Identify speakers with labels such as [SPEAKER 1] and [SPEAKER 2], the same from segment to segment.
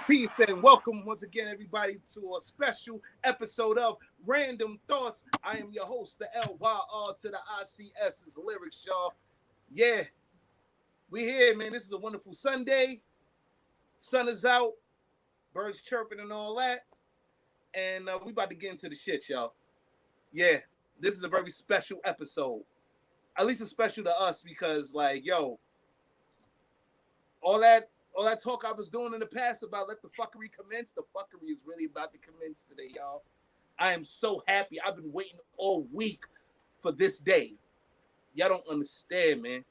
[SPEAKER 1] Peace, and welcome once again, everybody, to a special episode of Randumb Thoughtz. I am your host, the LYR to the ICS's lyrics, y'all. Yeah, we here, man. This is a wonderful Sunday. Sun is out, birds chirping and all that, and we about to get into the shit, y'all. Yeah, this is a very special episode. At least it's special to us because, like, yo, all that talk I was doing in the past about let the fuckery commence, the fuckery is really about to commence today, y'all. I am so happy. I've been waiting all week for this day. Y'all don't understand, man.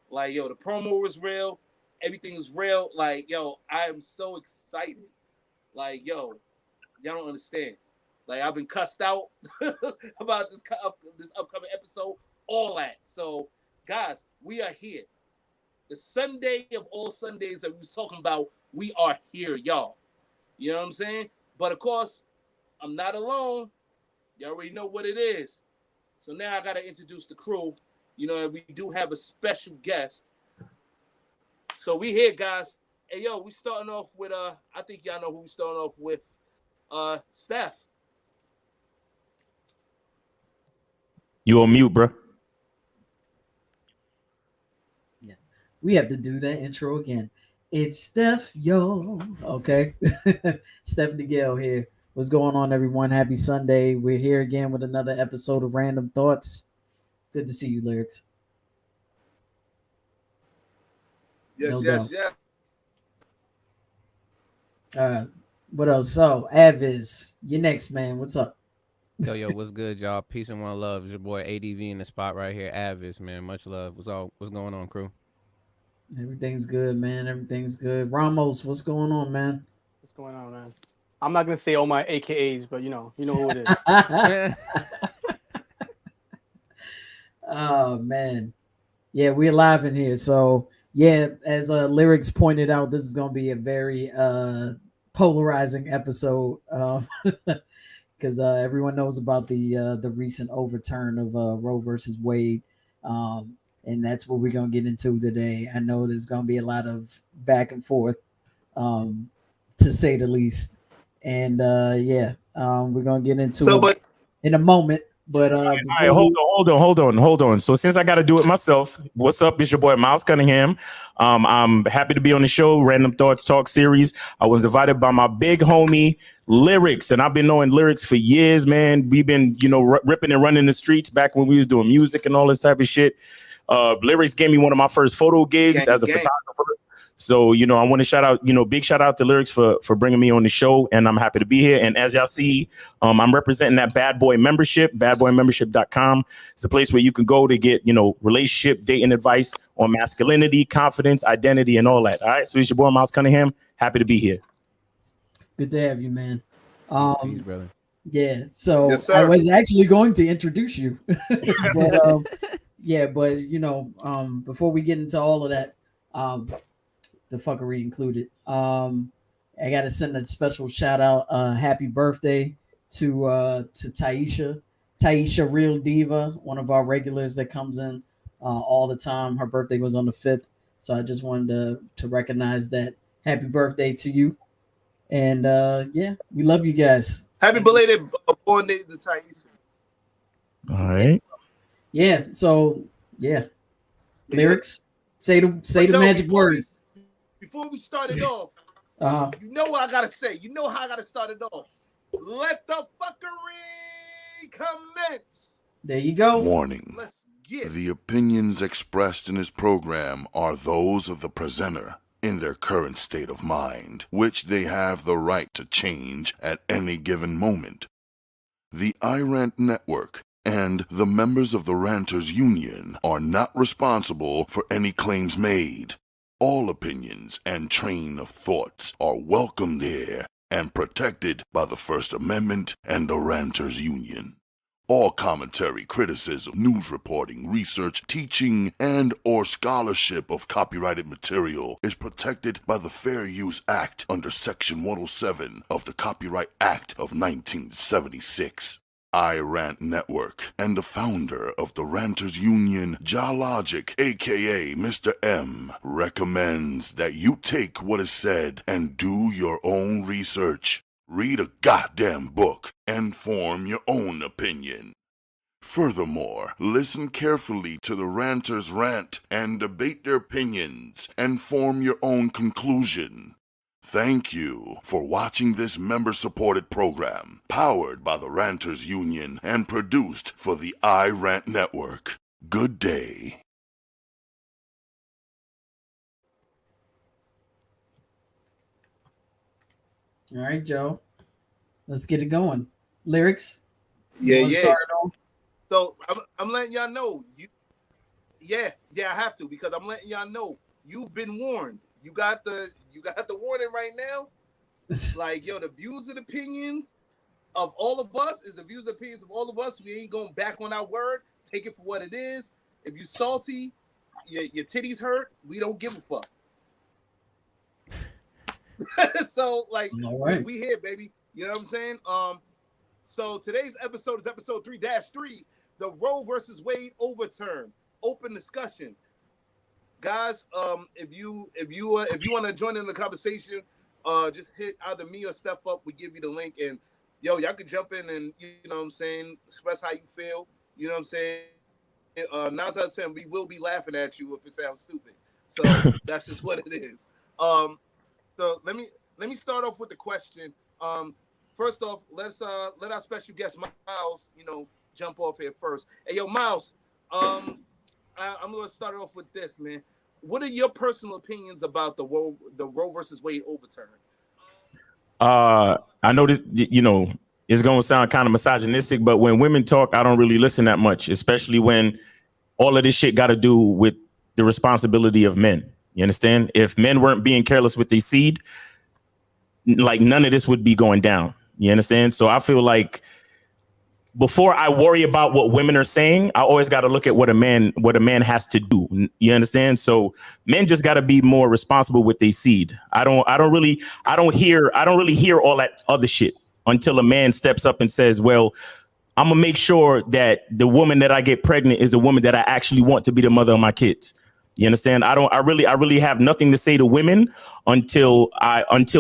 [SPEAKER 1] Like, yo, the promo was real. Everything is real. Like, yo, I am so excited. Like, yo, y'all don't understand. Like, I've been cussed out about this upcoming episode, all that. So, guys, we are here. The Sunday of all Sundays that we was talking about, we are here, y'all. You know what I'm saying? But, of course, I'm not alone. You already know what it is. So now I got to introduce the crew. You know, we do have a special guest. So we here, guys. Hey, yo, we starting off with, I think y'all know who we starting off with. Steph.
[SPEAKER 2] You on mute, bro.
[SPEAKER 3] We have to do that intro again. It's Steph, yo. Okay. Steph Nigel here. What's going on, everyone? Happy Sunday. We're here again with another episode of Randumb Thoughtz. Good to see you, Lyrics.
[SPEAKER 1] Yes.
[SPEAKER 3] What else? So, Aviz, you're next, man. What's up?
[SPEAKER 4] Yo, what's good, y'all? Peace and one love. It's your boy ADV in the spot right here. Avis, man. Much love. What's going on, crew?
[SPEAKER 3] Everything's good, man. Everything's good. Ramos, what's going on, man?
[SPEAKER 5] What's going on, man? I'm not gonna say all my AKAs, but you know who it is.
[SPEAKER 3] Oh man, yeah, we're live in here. So yeah, as Lyrics pointed out, this is gonna be a very polarizing episode because everyone knows about the recent overturn of Roe versus Wade. And that's what we're going to get into today. I know there's going to be a lot of back and forth, to say the least. And, we're going to get into it in a moment. But
[SPEAKER 2] all right, hold on. So since I got to do it myself, what's up? It's your boy Miles Cunningham. I'm happy to be on the show, Randumb Thoughtz Talk Series. I was invited by my big homie Lyrics, and I've been knowing Lyrics for years, man. We've been, ripping and running the streets back when we was doing music and all this type of shit. Lyrics gave me one of my first photo gigs as a photographer. So, I want to shout out, big shout out to Lyrics for bringing me on the show. And I'm happy to be here. And as y'all see, I'm representing that Bad Boy membership, badboymembership.com. It's a place where you can go to get, relationship, dating advice on masculinity, confidence, identity, and all that. All right. So it's your boy, Miles Cunningham. Happy to be here.
[SPEAKER 3] Good to have you, man.
[SPEAKER 4] Peace, brother.
[SPEAKER 3] Yeah. So
[SPEAKER 1] yes,
[SPEAKER 3] I was actually going to introduce you. But, before we get into all of that, the fuckery included, I got to send a special shout out, happy birthday to Taisha Real Diva, one of our regulars that comes in all the time. Her birthday was on the 5th, so I just wanted to recognize that. Happy birthday to you, and we love you guys.
[SPEAKER 1] Happy belated born day to Taisha.
[SPEAKER 2] All right.
[SPEAKER 3] Yeah. So Lyrics. Say the magic words.
[SPEAKER 1] Before we start it off, You know what I gotta say. You know how I gotta start it off. Let the fuckery commence.
[SPEAKER 3] There you go.
[SPEAKER 6] Warning.
[SPEAKER 1] Let's get
[SPEAKER 6] The opinions expressed in this program are those of the presenter in their current state of mind, which they have the right to change at any given moment. The iRant Network and the members of the Ranters Union are not responsible for any claims made. All opinions and train of thoughts are welcomed here and protected by the First Amendment and the Ranters Union. All commentary, criticism, news reporting, research, teaching, and or scholarship of copyrighted material is protected by the Fair Use Act under Section 107 of the Copyright Act of 1976. iRant Network and the founder of the Ranters Union, Jalogic, aka Mr. M, recommends that you take what is said and do your own research. Read a goddamn book and form your own opinion. Furthermore, listen carefully to the ranters rant and debate their opinions and form your own conclusion. Thank you for watching this member-supported program, powered by the Ranters Union and produced for the iRant Network. Good day.
[SPEAKER 3] All right, Joe. Let's get it going. Lyrics.
[SPEAKER 1] Yeah.
[SPEAKER 3] Start it off?
[SPEAKER 1] So I'm letting y'all know. I have to, because I'm letting y'all know you've been warned. You got the warning right now. Like, yo, the views and opinions of all of us is the views and opinions of all of us. We ain't going back on our word. Take it for what it is. If you salty, your titties hurt, we don't give a fuck. So, like,
[SPEAKER 3] right.
[SPEAKER 1] we here, baby. You know what I'm saying? So today's episode is episode 3-3, the Roe versus Wade overturn. Open discussion. Guys, if you want to join in the conversation, just hit either me or Steph up. We give you the link, and y'all can jump in and, you know what I'm saying, express how you feel. You know what I'm saying? 9 times out of 10, we will be laughing at you if it sounds stupid. So that's just what it is. So let me start off with the question. First off, let our special guest Miles, jump off here first. Hey, yo, Miles, I'm going to start off with this, man. What are your personal opinions about the Roe versus Wade overturn?
[SPEAKER 2] I know this, it's going to sound kind of misogynistic, but when women talk, I don't really listen that much, especially when all of this shit got to do with the responsibility of men. You understand? If men weren't being careless with their seed, like, none of this would be going down. You understand? So I feel like before I worry about what women are saying, I always got to look at what a man has to do. You understand? So men just got to be more responsible with their seed. I don't really hear all that other shit until a man steps up and says, well, I'm gonna make sure that the woman that I get pregnant is a woman that I actually want to be the mother of my kids. You understand? I really have nothing to say to women until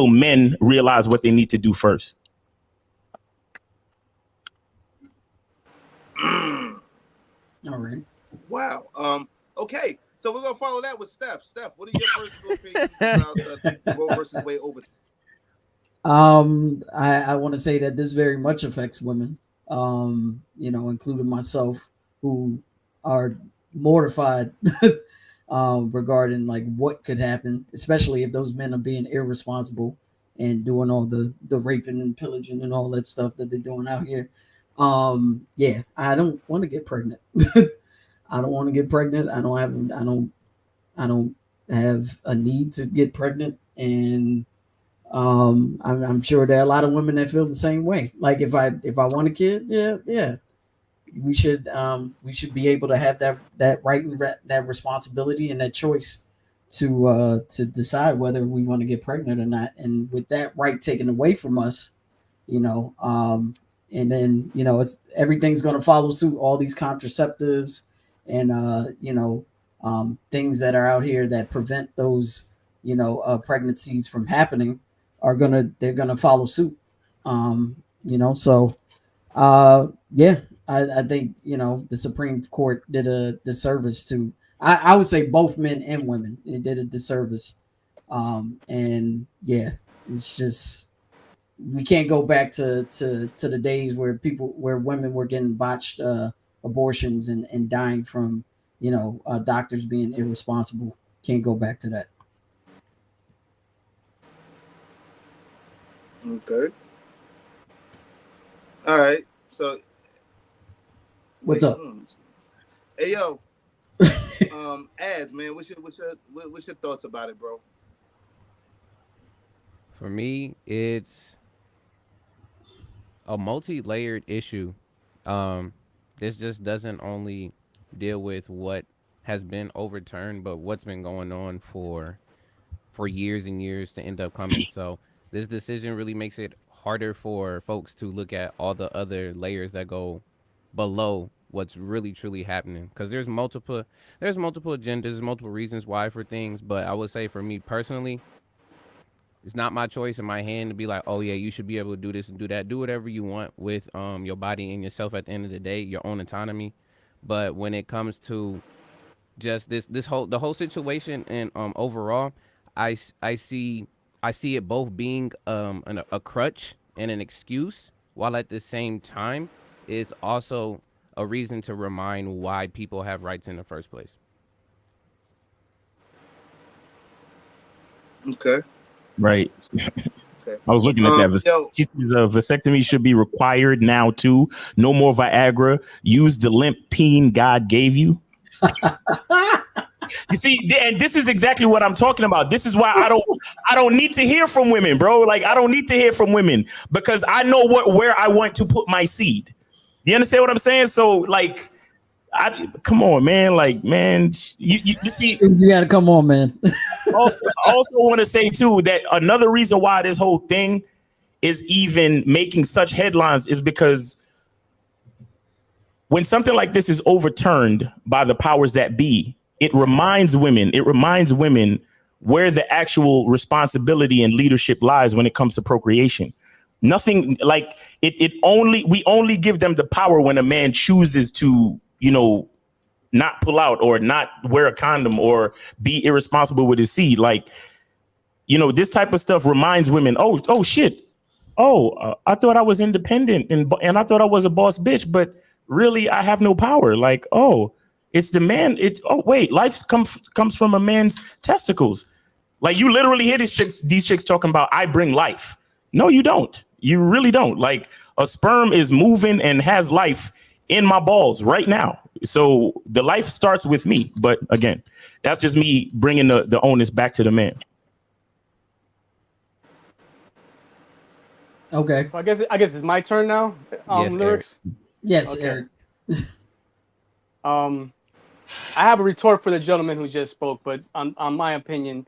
[SPEAKER 2] men realize what they need to do first.
[SPEAKER 3] All right.
[SPEAKER 1] Wow. Okay. So we're gonna follow that with Steph. Steph, what are your personal opinions about the Roe versus Wade overturn?
[SPEAKER 3] I want to say that this very much affects women. Including myself, who are mortified regarding like what could happen, especially if those men are being irresponsible and doing all the raping and pillaging and all that stuff that they're doing out here. I don't want to get pregnant. I don't want to get pregnant. I don't have a need to get pregnant, and I'm sure there are a lot of women that feel the same way. Like, if I want a kid, yeah, we should be able to have that right and that responsibility and that choice to decide whether we want to get pregnant or not. And with that right taken away from us, and then it's everything's going to follow suit. All these contraceptives and things that are out here that prevent those pregnancies from happening they're gonna follow suit. I think the Supreme Court did a disservice to, I would say, both men and women. It did a disservice. It's just we can't go back to the days where women were getting botched abortions and dying from doctors being irresponsible. Can't go back to that.
[SPEAKER 1] Okay. All right. So
[SPEAKER 3] what's up?
[SPEAKER 1] Hey yo, ads, man. What's your thoughts about it, bro?
[SPEAKER 4] For me, it's a multi-layered issue. This just doesn't only deal with what has been overturned, but what's been going on for years and years to end up coming. So this decision really makes it harder for folks to look at all the other layers that go below what's really truly happening, because there's multiple agendas, there's multiple reasons why for things. But I would say for me personally, it's not my choice in my hand to be like, oh yeah, you should be able to do this and do that, do whatever you want with your body and yourself at the end of the day, your own autonomy. But when it comes to just the whole situation and overall, I see it both being a crutch and an excuse, while at the same time it's also a reason to remind why people have rights in the first place.
[SPEAKER 1] Okay.
[SPEAKER 2] Right.
[SPEAKER 1] Okay.
[SPEAKER 2] I was looking at that. She says vasectomy should be required now too. No more Viagra. Use the limp peen God gave you. You see, and this is exactly what I'm talking about. This is why I don't need to hear from women, bro. Like, I don't need to hear from women because I know where I want to put my seed. You understand what I'm saying? So, like, come on, man. Like, man, you see,
[SPEAKER 3] you gotta come on, man.
[SPEAKER 2] also want to say too that another reason why this whole thing is even making such headlines is because when something like this is overturned by the powers that be, it reminds women where the actual responsibility and leadership lies when it comes to procreation. Nothing like we only give them the power when a man chooses to, not pull out or not wear a condom or be irresponsible with his seed. Like, this type of stuff reminds women, oh shit. I thought I was independent and I thought I was a boss bitch, but really I have no power. Like, it's the man. Life comes from a man's testicles. Like, you literally hear these chicks talking about, I bring life. No, you don't. You really don't. Like, a sperm is moving and has life in my balls right now. So the life starts with me. But again, that's just me bringing the onus back to the man.
[SPEAKER 3] Okay.
[SPEAKER 5] So I guess it's my turn now.
[SPEAKER 4] Yes,
[SPEAKER 5] Lyrics.
[SPEAKER 4] Eric.
[SPEAKER 3] Yes,
[SPEAKER 5] Okay.
[SPEAKER 3] Eric.
[SPEAKER 5] I have a retort for the gentleman who just spoke, but on my opinion,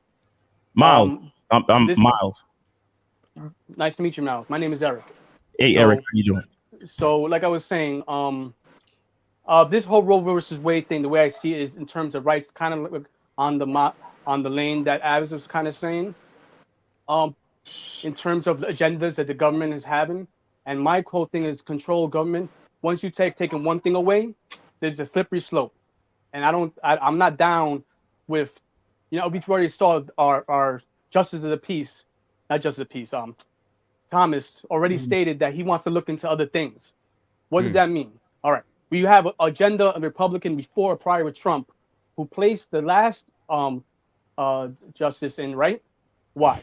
[SPEAKER 2] Miles, I'm
[SPEAKER 5] this-
[SPEAKER 2] Miles.
[SPEAKER 5] Nice to meet you, Miles. My name is Eric.
[SPEAKER 2] Hey, Eric, how you doing?
[SPEAKER 5] So, like I was saying, this whole Roe versus Wade thing, the way I see it is in terms of rights, kind of like on the lane that Avis was kind of saying. In terms of the agendas that the government is having, and my whole thing is control government. Once you taking one thing away, there's a slippery slope, and I'm not down with, we already saw our justice of the peace, not justice of the peace. Thomas already stated that he wants to look into other things. What does that mean? All right, we have an agenda of Republican before, prior with Trump, who placed the last justice in, right? Why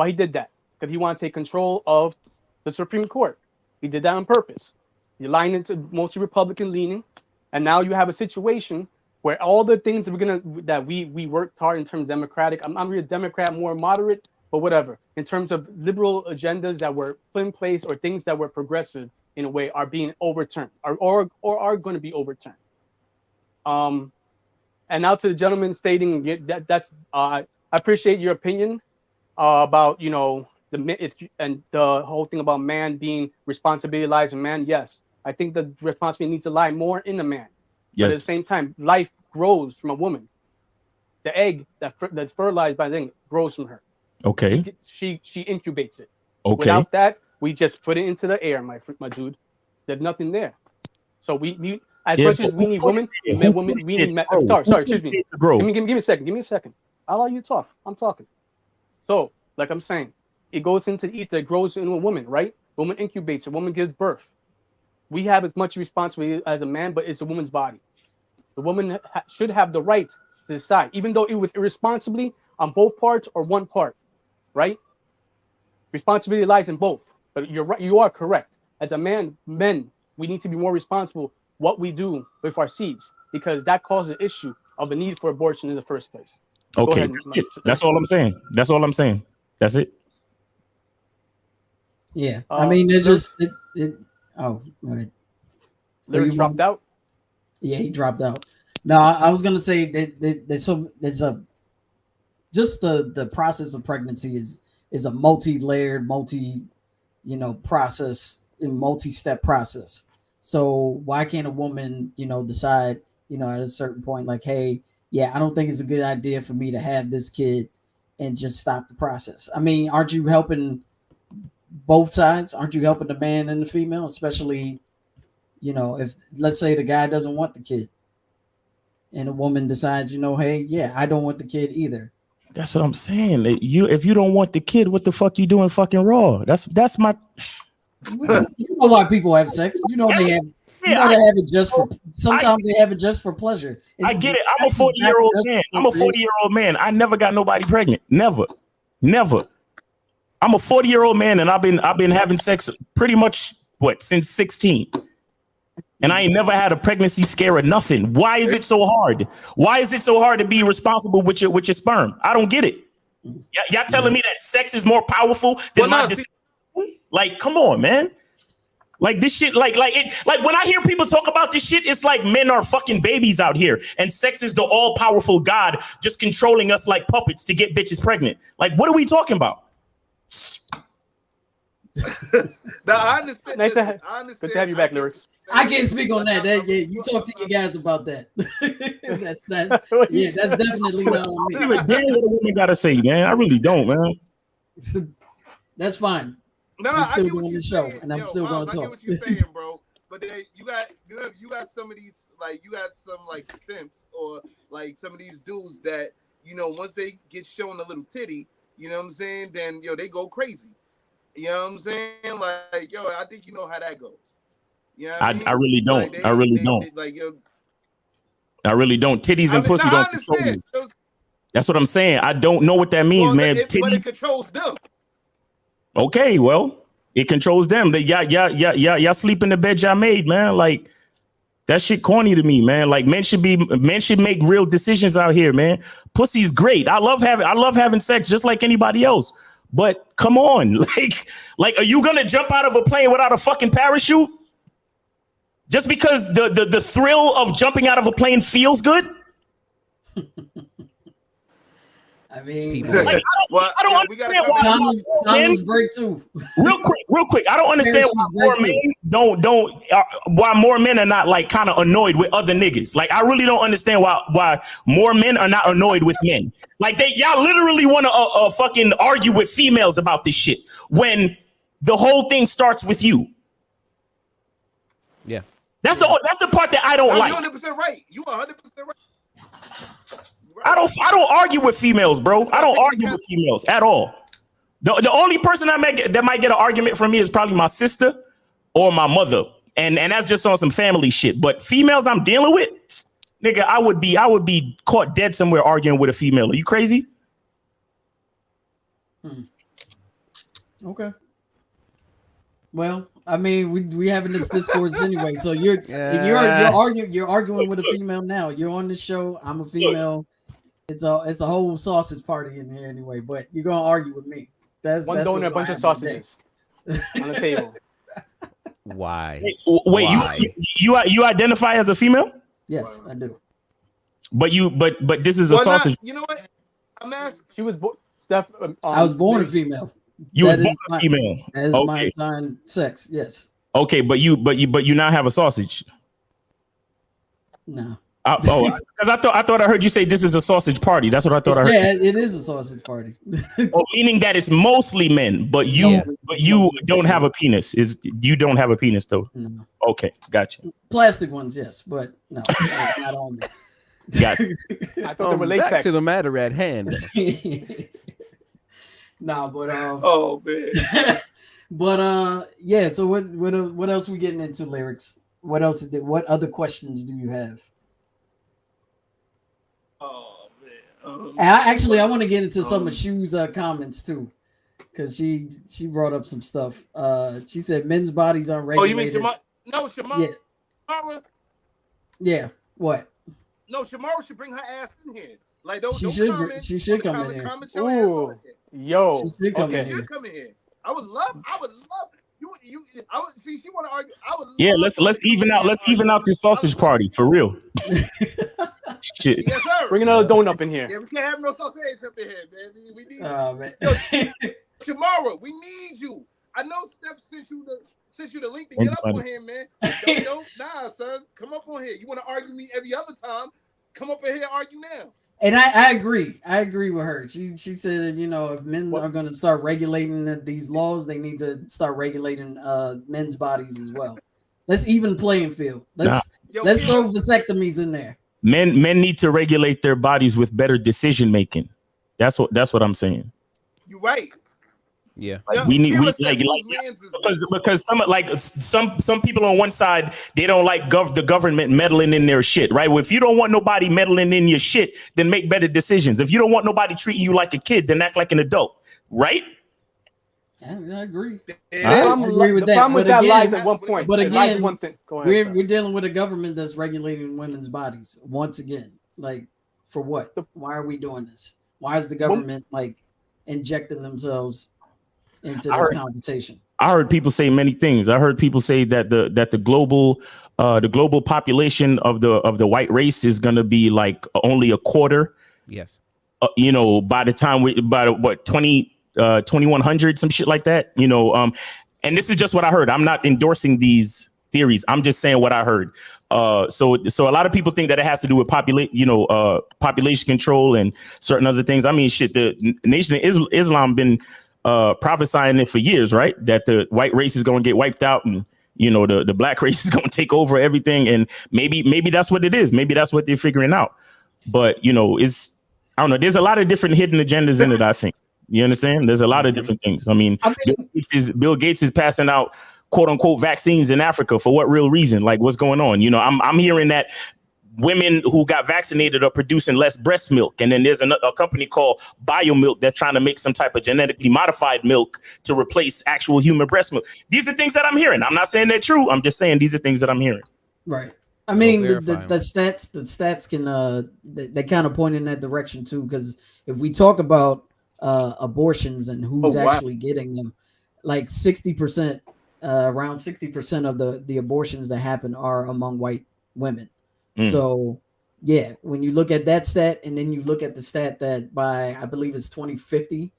[SPEAKER 5] he did that? Because he wanted to take control of the Supreme Court. He did that on purpose. He aligned it to mostly Republican leaning, and now you have a situation where all the things that we worked hard in terms of Democratic. I'm not really a Democrat, more moderate, but whatever. In terms of liberal agendas that were put in place or things that were progressive in a way are being overturned or are going to be overturned. And now to the gentleman stating that's I appreciate your opinion about and the whole thing about man being responsibility lies in man. Yes, I think the responsibility needs to lie more in the man.
[SPEAKER 2] Yes.
[SPEAKER 5] But at the same time, life grows from a woman. The egg that's fertilized by the thing grows from her.
[SPEAKER 2] Okay.
[SPEAKER 5] She incubates it.
[SPEAKER 2] Okay.
[SPEAKER 5] Without that, we just put it into the air, my dude. There's nothing there. So we as much as we need women, we need men. Sorry, excuse me. Give me a second. I'll allow you to talk. I'm talking. So, like I'm saying, it goes into the ether, it grows in a woman, right? A woman incubates, a woman gives birth. We have as much responsibility as a man, but it's a woman's body. The woman should have the right to decide, even though it was irresponsibly on both parts or one part, right? Responsibility lies in both. But you're right, you are correct. As a man, men, we need to be more responsible what we do with our seeds, because that causes the issue of the need for abortion in the first place.
[SPEAKER 2] Okay, that's all I'm saying. That's all I'm saying. That's it.
[SPEAKER 3] Yeah, I mean, it just oh, go ahead.
[SPEAKER 5] Lyrics dropped out.
[SPEAKER 3] Yeah, he dropped out. No, I was gonna say that there's a just the process of pregnancy is a multi-layered, process, and multi-step process. So why can't a woman, decide, at a certain point, like, hey, yeah, I don't think it's a good idea for me to have this kid, and just stop the process. I mean, aren't you helping both sides? Aren't you helping the man and the female, especially, if let's say the guy doesn't want the kid and a woman decides, hey, yeah, I don't want the kid either.
[SPEAKER 2] That's what I'm saying. If you don't want the kid, what the fuck you doing fucking raw? That's my.
[SPEAKER 3] You know why people have sex? They have. They have it just for. Sometimes they have it just for pleasure.
[SPEAKER 2] I get it. I'm a 40-year-old man. I'm a 40-year-old man. I never got nobody pregnant. Never. I'm a 40-year-old man, and I've been having sex pretty much since 16. And I ain't never had a pregnancy scare or nothing. Why is it so hard? Why is it so hard to be responsible with your sperm? I don't get it. Y'all telling me that sex is more powerful than my decision? Like, come on, man. Like this shit, like when I hear people talk about this shit, it's like men are fucking babies out here, and sex is the all-powerful God just controlling us like puppets to get bitches pregnant. Like, what are we talking about?
[SPEAKER 1] Now I understand.
[SPEAKER 5] Nice
[SPEAKER 1] I understand.
[SPEAKER 5] Good to have you back, Lyrics.
[SPEAKER 3] I can't speak on that. You talk to your guys about that. That's not. Yeah, that's definitely not on me.
[SPEAKER 2] I don't give a damn what a woman gotta say, man. I really don't, man.
[SPEAKER 3] That's fine.
[SPEAKER 1] No,
[SPEAKER 3] I'm still
[SPEAKER 1] I get what
[SPEAKER 3] doing
[SPEAKER 1] you're
[SPEAKER 3] the show,
[SPEAKER 1] saying.
[SPEAKER 3] and I'm still going to talk.
[SPEAKER 1] I get what you're saying, bro. But then you got some of these, like, you got some like simps or like some of these dudes that, once they get shown a little titty, you know what I'm saying? Then they go crazy. You know what I'm saying? Like, I think you know how that goes. You know what I mean?
[SPEAKER 2] I really don't.
[SPEAKER 1] Like,
[SPEAKER 2] I really don't. I really don't. Titties and pussy don't control me. That's what I'm saying. I don't know what that means, man.
[SPEAKER 1] But it controls them.
[SPEAKER 2] Okay, well, it controls them. Y'all sleep in the bed y'all made, man. Like, that shit corny to me, man. Like, men should make real decisions out here, man. Pussy's great. I love having sex just like anybody else. But come on, like, are you gonna jump out of a plane without a fucking parachute? Just because the thrill of jumping out of a plane feels good?
[SPEAKER 3] I mean,
[SPEAKER 2] I don't understand why
[SPEAKER 3] condoms break too.
[SPEAKER 2] Real quick. I don't understand why more men why more men are not like kind of annoyed with other niggas. Like, I really don't understand why more men are not annoyed with men. Like, y'all literally want to fucking argue with females about this shit when the whole thing starts with you.
[SPEAKER 4] Yeah.
[SPEAKER 2] That's the part that I don't like.
[SPEAKER 1] You're 100% right. You are 100% right.
[SPEAKER 2] I don't argue with females, bro. I don't argue with females at all. The only person that might get an argument from me is probably my sister or my mother, and that's just on some family shit. But females I'm dealing with, nigga, I would be caught dead somewhere arguing with a female. Are you crazy?
[SPEAKER 3] Okay. Well, I mean, we having this discourse anyway. So you're arguing with a female now. You're on the show. I'm a female. It's a whole sausage party in here anyway. But you're gonna argue with me. That's
[SPEAKER 5] donut, a bunch of sausages on the table.
[SPEAKER 4] Why?
[SPEAKER 2] Wait, you identify as a female?
[SPEAKER 3] Yes, I do.
[SPEAKER 2] But this is a sausage.
[SPEAKER 1] You know what? I'm asking.
[SPEAKER 5] She was Steph.
[SPEAKER 3] I was born a female.
[SPEAKER 2] You was born a female.
[SPEAKER 3] That is my assigned sex. Yes.
[SPEAKER 2] Okay, but you now have a sausage.
[SPEAKER 3] No.
[SPEAKER 2] Because I thought I heard you say this is a sausage party. That's what I thought I heard.
[SPEAKER 3] Yeah, it is a sausage party.
[SPEAKER 2] Meaning that it's mostly men, but you don't have a penis. You don't have a penis though?
[SPEAKER 3] No.
[SPEAKER 2] Okay, gotcha.
[SPEAKER 3] Plastic ones, yes, but no, not on me.
[SPEAKER 2] Gotcha.
[SPEAKER 5] I thought they were latex.
[SPEAKER 4] Back to the matter at hand.
[SPEAKER 3] Nah, but
[SPEAKER 1] Oh man.
[SPEAKER 3] but yeah. So what else we getting into lyrics? What else? What other questions do you have?
[SPEAKER 1] Oh man.
[SPEAKER 3] I want to get into some of Shu's comments too, because she brought up some stuff. She said men's bodies aren't
[SPEAKER 1] Oh, you mean
[SPEAKER 3] regulated.
[SPEAKER 1] Shamara? No, Shamara.
[SPEAKER 3] Yeah. Yeah. What?
[SPEAKER 1] No, Shamara should bring her ass in here. Like don't
[SPEAKER 3] She should.
[SPEAKER 1] comment.
[SPEAKER 3] She should come
[SPEAKER 1] comment,
[SPEAKER 3] in here.
[SPEAKER 1] Comment your ass on here.
[SPEAKER 5] Yo.
[SPEAKER 3] She should come
[SPEAKER 1] She
[SPEAKER 3] in here.
[SPEAKER 1] should come in here. I would love. You. I would see. She want to argue. I would.
[SPEAKER 2] Yeah,
[SPEAKER 1] love
[SPEAKER 2] let's even out. Let's even out this sausage party for real. Shit.
[SPEAKER 1] Yes, sir.
[SPEAKER 5] Bring another donut up in here.
[SPEAKER 1] Yeah, we can't have no sausage up in here, man. We need.
[SPEAKER 3] Man.
[SPEAKER 1] Yo, Shamara, we need you. I know Steph sent you the link to get up on here, man. Nah, son. Come up on here. You want to argue me every other time? Come up in here and argue now.
[SPEAKER 3] And I agree. I agree with her. She said, if men are going to start regulating these laws, they need to start regulating men's bodies as well. Let's even playing field. Let's throw vasectomies in there.
[SPEAKER 2] Men need to regulate their bodies with better decision making. That's what I'm saying.
[SPEAKER 1] You're right.
[SPEAKER 4] Yeah,
[SPEAKER 2] we because some people on one side, they don't like the government meddling in their shit, right? Well, if you don't want nobody meddling in your shit, then make better decisions. If you don't want nobody treating you like a kid, then act like an adult, right?
[SPEAKER 3] I agree.
[SPEAKER 1] Yeah.
[SPEAKER 3] I agree with that.
[SPEAKER 5] The problem with that lies at one point.
[SPEAKER 3] But again,
[SPEAKER 5] one thing. Go ahead,
[SPEAKER 3] we're dealing with a government that's regulating women's bodies once again. Like, for what? Why are we doing this? Why is the government injecting themselves into this conversation?
[SPEAKER 2] I heard people say many things. I heard people say that the global population of the white race is going to be like only a quarter.
[SPEAKER 4] Yes.
[SPEAKER 2] By the time 2100, some shit like that. And this is just what I heard. I'm not endorsing these theories. I'm just saying what I heard. So a lot of people think that it has to do with population control and certain other things. I mean, shit, the Nation of Islam been prophesying it for years, right? That the white race is going to get wiped out, and the black race is going to take over everything. And maybe that's what it is. Maybe that's what they're figuring out. But I don't know. There's a lot of different hidden agendas in it, I think. You understand? There's a lot of different things. I mean, Bill Gates is passing out quote unquote vaccines in Africa for what real reason? Like, what's going on? I'm hearing that women who got vaccinated are producing less breast milk. And then there's a company called BioMilk that's trying to make some type of genetically modified milk to replace actual human breast milk. These are things that I'm hearing. I'm not saying they're true. I'm just saying these are things that I'm hearing.
[SPEAKER 3] Right. I mean, the stats can they kind of point in that direction too, because if we talk about abortions and who's actually getting them, like 60%, around 60% of the abortions that happen are among white women. So yeah, when you look at that stat, and then you look at the stat that by, I believe it's 2050,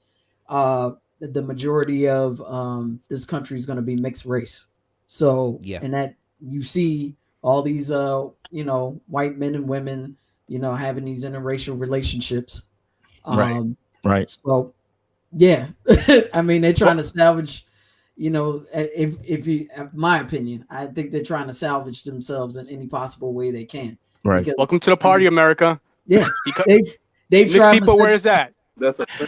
[SPEAKER 3] the majority of this country is going to be mixed race. So and that you see all these white men and women having these interracial relationships.
[SPEAKER 2] Right.
[SPEAKER 3] So yeah, I mean, they're trying to salvage, if you, my opinion, I think they're trying to salvage themselves in any possible way they can.
[SPEAKER 2] Right.
[SPEAKER 3] Because,
[SPEAKER 5] welcome to the party, America.
[SPEAKER 3] Yeah. They've tried
[SPEAKER 5] people, where is that?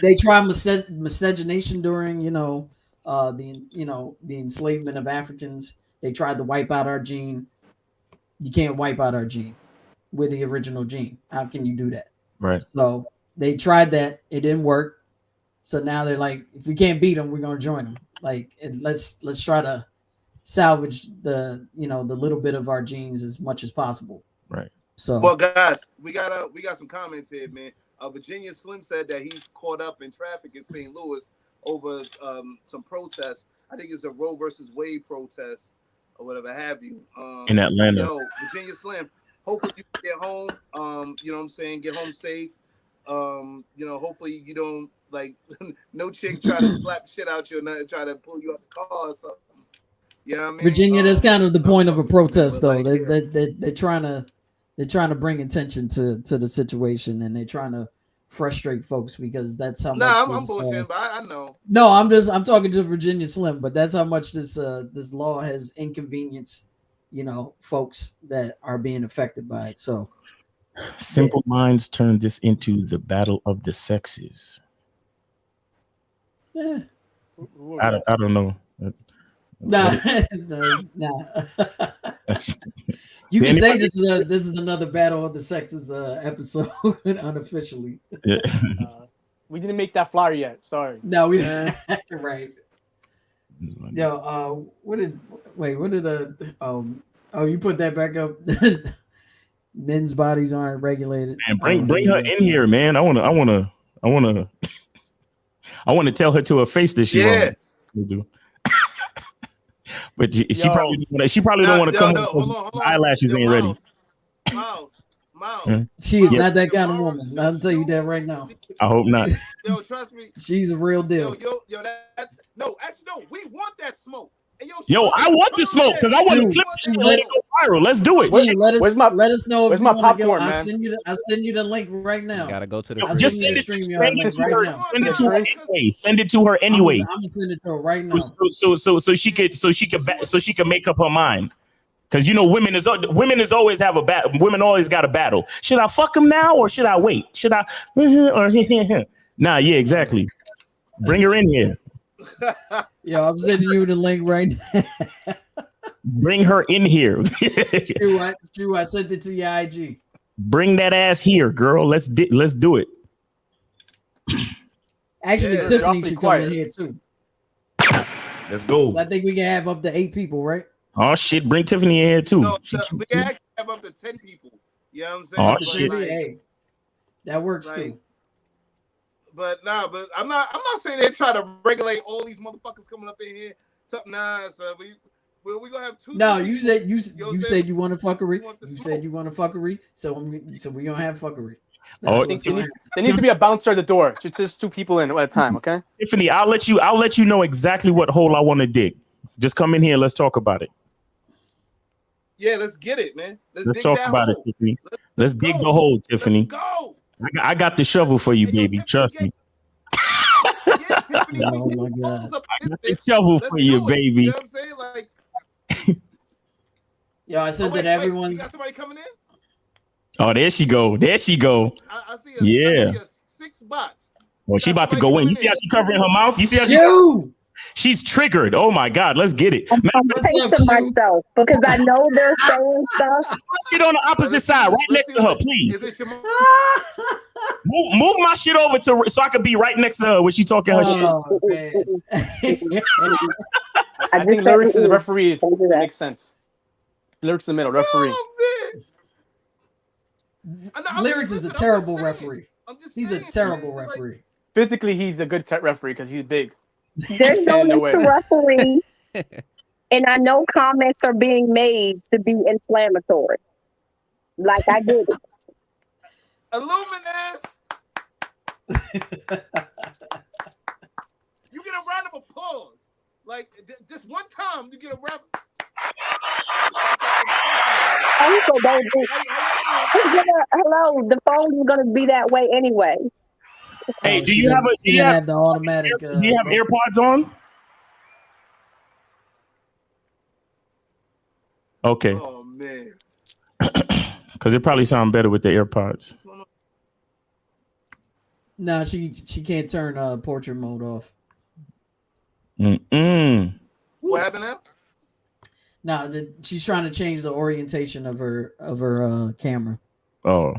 [SPEAKER 3] They tried miscegenation during, the enslavement of Africans. They tried to wipe out our gene. You can't wipe out our gene. We're the original gene. How can you do that?
[SPEAKER 2] Right.
[SPEAKER 3] So they tried that. It didn't work. So now they're like, if we can't beat them, we're gonna join them. Like, let's try to salvage the little bit of our genes as much as possible.
[SPEAKER 2] Right.
[SPEAKER 3] So,
[SPEAKER 1] well, guys, we got some comments here, man. Virginia Slim said that he's caught up in traffic in St. Louis over some protests. I think it's a Roe versus Wade protest or whatever have you.
[SPEAKER 2] In Atlanta.
[SPEAKER 1] Yo, Virginia Slim, hopefully you get home. You know what I'm saying? Get home safe. Hopefully you don't no chick try to slap shit out you or nothing, try to pull you out the car or something. Yeah, you know I mean?
[SPEAKER 3] Virginia, that's kind of the point of a protest, though. They're trying to bring attention to the situation, and they're trying to frustrate folks because that's how much.
[SPEAKER 1] I'm bullshitting, but I know.
[SPEAKER 3] No, I'm talking to Virginia Slim, but that's how much this law has inconvenienced, folks that are being affected by it. So,
[SPEAKER 2] Simple Minds turned this into the battle of the sexes.
[SPEAKER 3] Eh,
[SPEAKER 5] Who
[SPEAKER 2] I
[SPEAKER 5] that?
[SPEAKER 2] don't know.
[SPEAKER 3] nah, nah. You can say this is another battle of the sexes episode unofficially.
[SPEAKER 2] Yeah.
[SPEAKER 5] We didn't make that flyer yet. Sorry.
[SPEAKER 3] No, we right. Yo, what did you put that back up? Men's bodies aren't regulated.
[SPEAKER 2] Man, bring her in here, man. I wanna tell her to her face that she
[SPEAKER 1] Yeah.
[SPEAKER 2] wrong. But she probably don't want to come.
[SPEAKER 1] Hold on.
[SPEAKER 2] Eyelashes ain't ready.
[SPEAKER 1] Miles.
[SPEAKER 3] She is not that kind of woman. I'll tell you that right now.
[SPEAKER 2] I hope not.
[SPEAKER 1] Yo, trust me.
[SPEAKER 3] She's a real deal.
[SPEAKER 1] No, we want that smoke. And
[SPEAKER 2] Yo, I want the smoke because I want to clip
[SPEAKER 3] let
[SPEAKER 2] it go viral. Let's do it.
[SPEAKER 3] Let us know.
[SPEAKER 5] Where's my popcorn, man?
[SPEAKER 3] I'll send you the link right now.
[SPEAKER 4] You gotta go to the.
[SPEAKER 2] Just send it to her. Send it to her anyway. Send it to her anyway.
[SPEAKER 3] I'm gonna send it to her right now.
[SPEAKER 2] So she could make up her mind. Because women always got a battle. Should I fuck him now or should I wait? Should I Nah, yeah, exactly. Bring her in here.
[SPEAKER 3] Yo, I'm sending you the link right now.
[SPEAKER 2] Bring her in here.
[SPEAKER 3] True, I sent it to your IG.
[SPEAKER 2] Bring that ass here, girl. Let's do it.
[SPEAKER 3] Actually, Tiffany should come in here too.
[SPEAKER 2] Let's go.
[SPEAKER 3] I think we can have up to 8 people, right?
[SPEAKER 2] Oh shit, bring Tiffany in here too.
[SPEAKER 1] No, we can actually have up to 10 people. You know what I'm saying?
[SPEAKER 2] Oh shit.
[SPEAKER 3] Hey, that works too.
[SPEAKER 1] But I'm not saying they try to regulate all these motherfuckers coming up in here. Nah, so we gonna have 2.
[SPEAKER 3] No, you said you said you want a fuckery. You said you want a fuckery. So we gonna have fuckery.
[SPEAKER 5] There needs to be a bouncer at the door. Just 2 people in at a time, okay?
[SPEAKER 2] Tiffany, I'll let you know exactly what hole I want to dig. Just come in here. Let's talk about it.
[SPEAKER 1] Yeah, let's get it, man. Let's
[SPEAKER 2] talk about it, Tiffany. Let's dig the hole, Tiffany.
[SPEAKER 1] Let's go.
[SPEAKER 2] I got the shovel for you, baby. Trust me.
[SPEAKER 1] Yeah, Tiffany.
[SPEAKER 3] Oh my God.
[SPEAKER 2] I got the shovel for you, baby.
[SPEAKER 1] You know what I'm saying? Like,
[SPEAKER 3] yo, I said that everyone's.
[SPEAKER 1] You got somebody coming in?
[SPEAKER 2] Oh, there she go. I see a
[SPEAKER 1] 6 box.
[SPEAKER 2] Well, she about to go in. You see how she covering her mouth? You see how she's triggered. Oh my God, let's get it.
[SPEAKER 7] I'm facing myself because I know they're saying stuff.
[SPEAKER 2] Get on the opposite side, right next to her, please. Move my shit over so I could be right next to her when she talking her shit.
[SPEAKER 5] I think Lyrics is the referee. Makes sense. Lyrics in the middle, referee.
[SPEAKER 3] Lyrics is a terrible referee. He's a terrible referee.
[SPEAKER 5] Physically, he's a good referee because he's big.
[SPEAKER 7] There's no need to referee, and I know comments are being made to be inflammatory. Like I did it.
[SPEAKER 1] Illuminous. You get a round of applause. Like just one time, you get a round.
[SPEAKER 7] Also, don't do. Hello, the phone is gonna be that way anyway.
[SPEAKER 2] Hey, do you have
[SPEAKER 3] the automatic?
[SPEAKER 2] Do you have AirPods on? Okay.
[SPEAKER 1] Oh man.
[SPEAKER 2] Because it probably sounds better with the AirPods.
[SPEAKER 3] No, she can't turn portrait mode off.
[SPEAKER 1] What happened now?
[SPEAKER 3] No, she's trying to change the orientation of her camera.
[SPEAKER 2] Oh.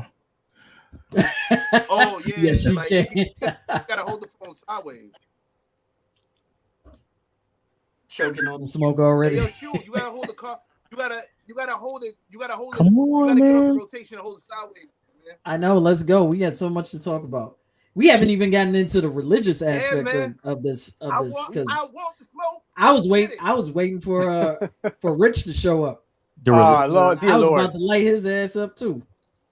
[SPEAKER 1] Oh yeah,
[SPEAKER 3] yes, she
[SPEAKER 1] like,
[SPEAKER 3] can.
[SPEAKER 1] you gotta hold the phone sideways.
[SPEAKER 3] Choking on the smoke already.
[SPEAKER 1] Hey, yo, shoot, you gotta hold the car. You gotta hold it. You gotta hold
[SPEAKER 2] Come
[SPEAKER 1] it.
[SPEAKER 2] on,
[SPEAKER 1] you gotta get off
[SPEAKER 2] man.
[SPEAKER 1] the rotation and hold it sideways. Man.
[SPEAKER 3] I know. Let's go. We got so much to talk about. We haven't even gotten into the religious aspect of this.
[SPEAKER 1] I want the smoke.
[SPEAKER 3] I was waiting for Rich to show up.
[SPEAKER 5] Lord,
[SPEAKER 3] I was about to light his ass up too.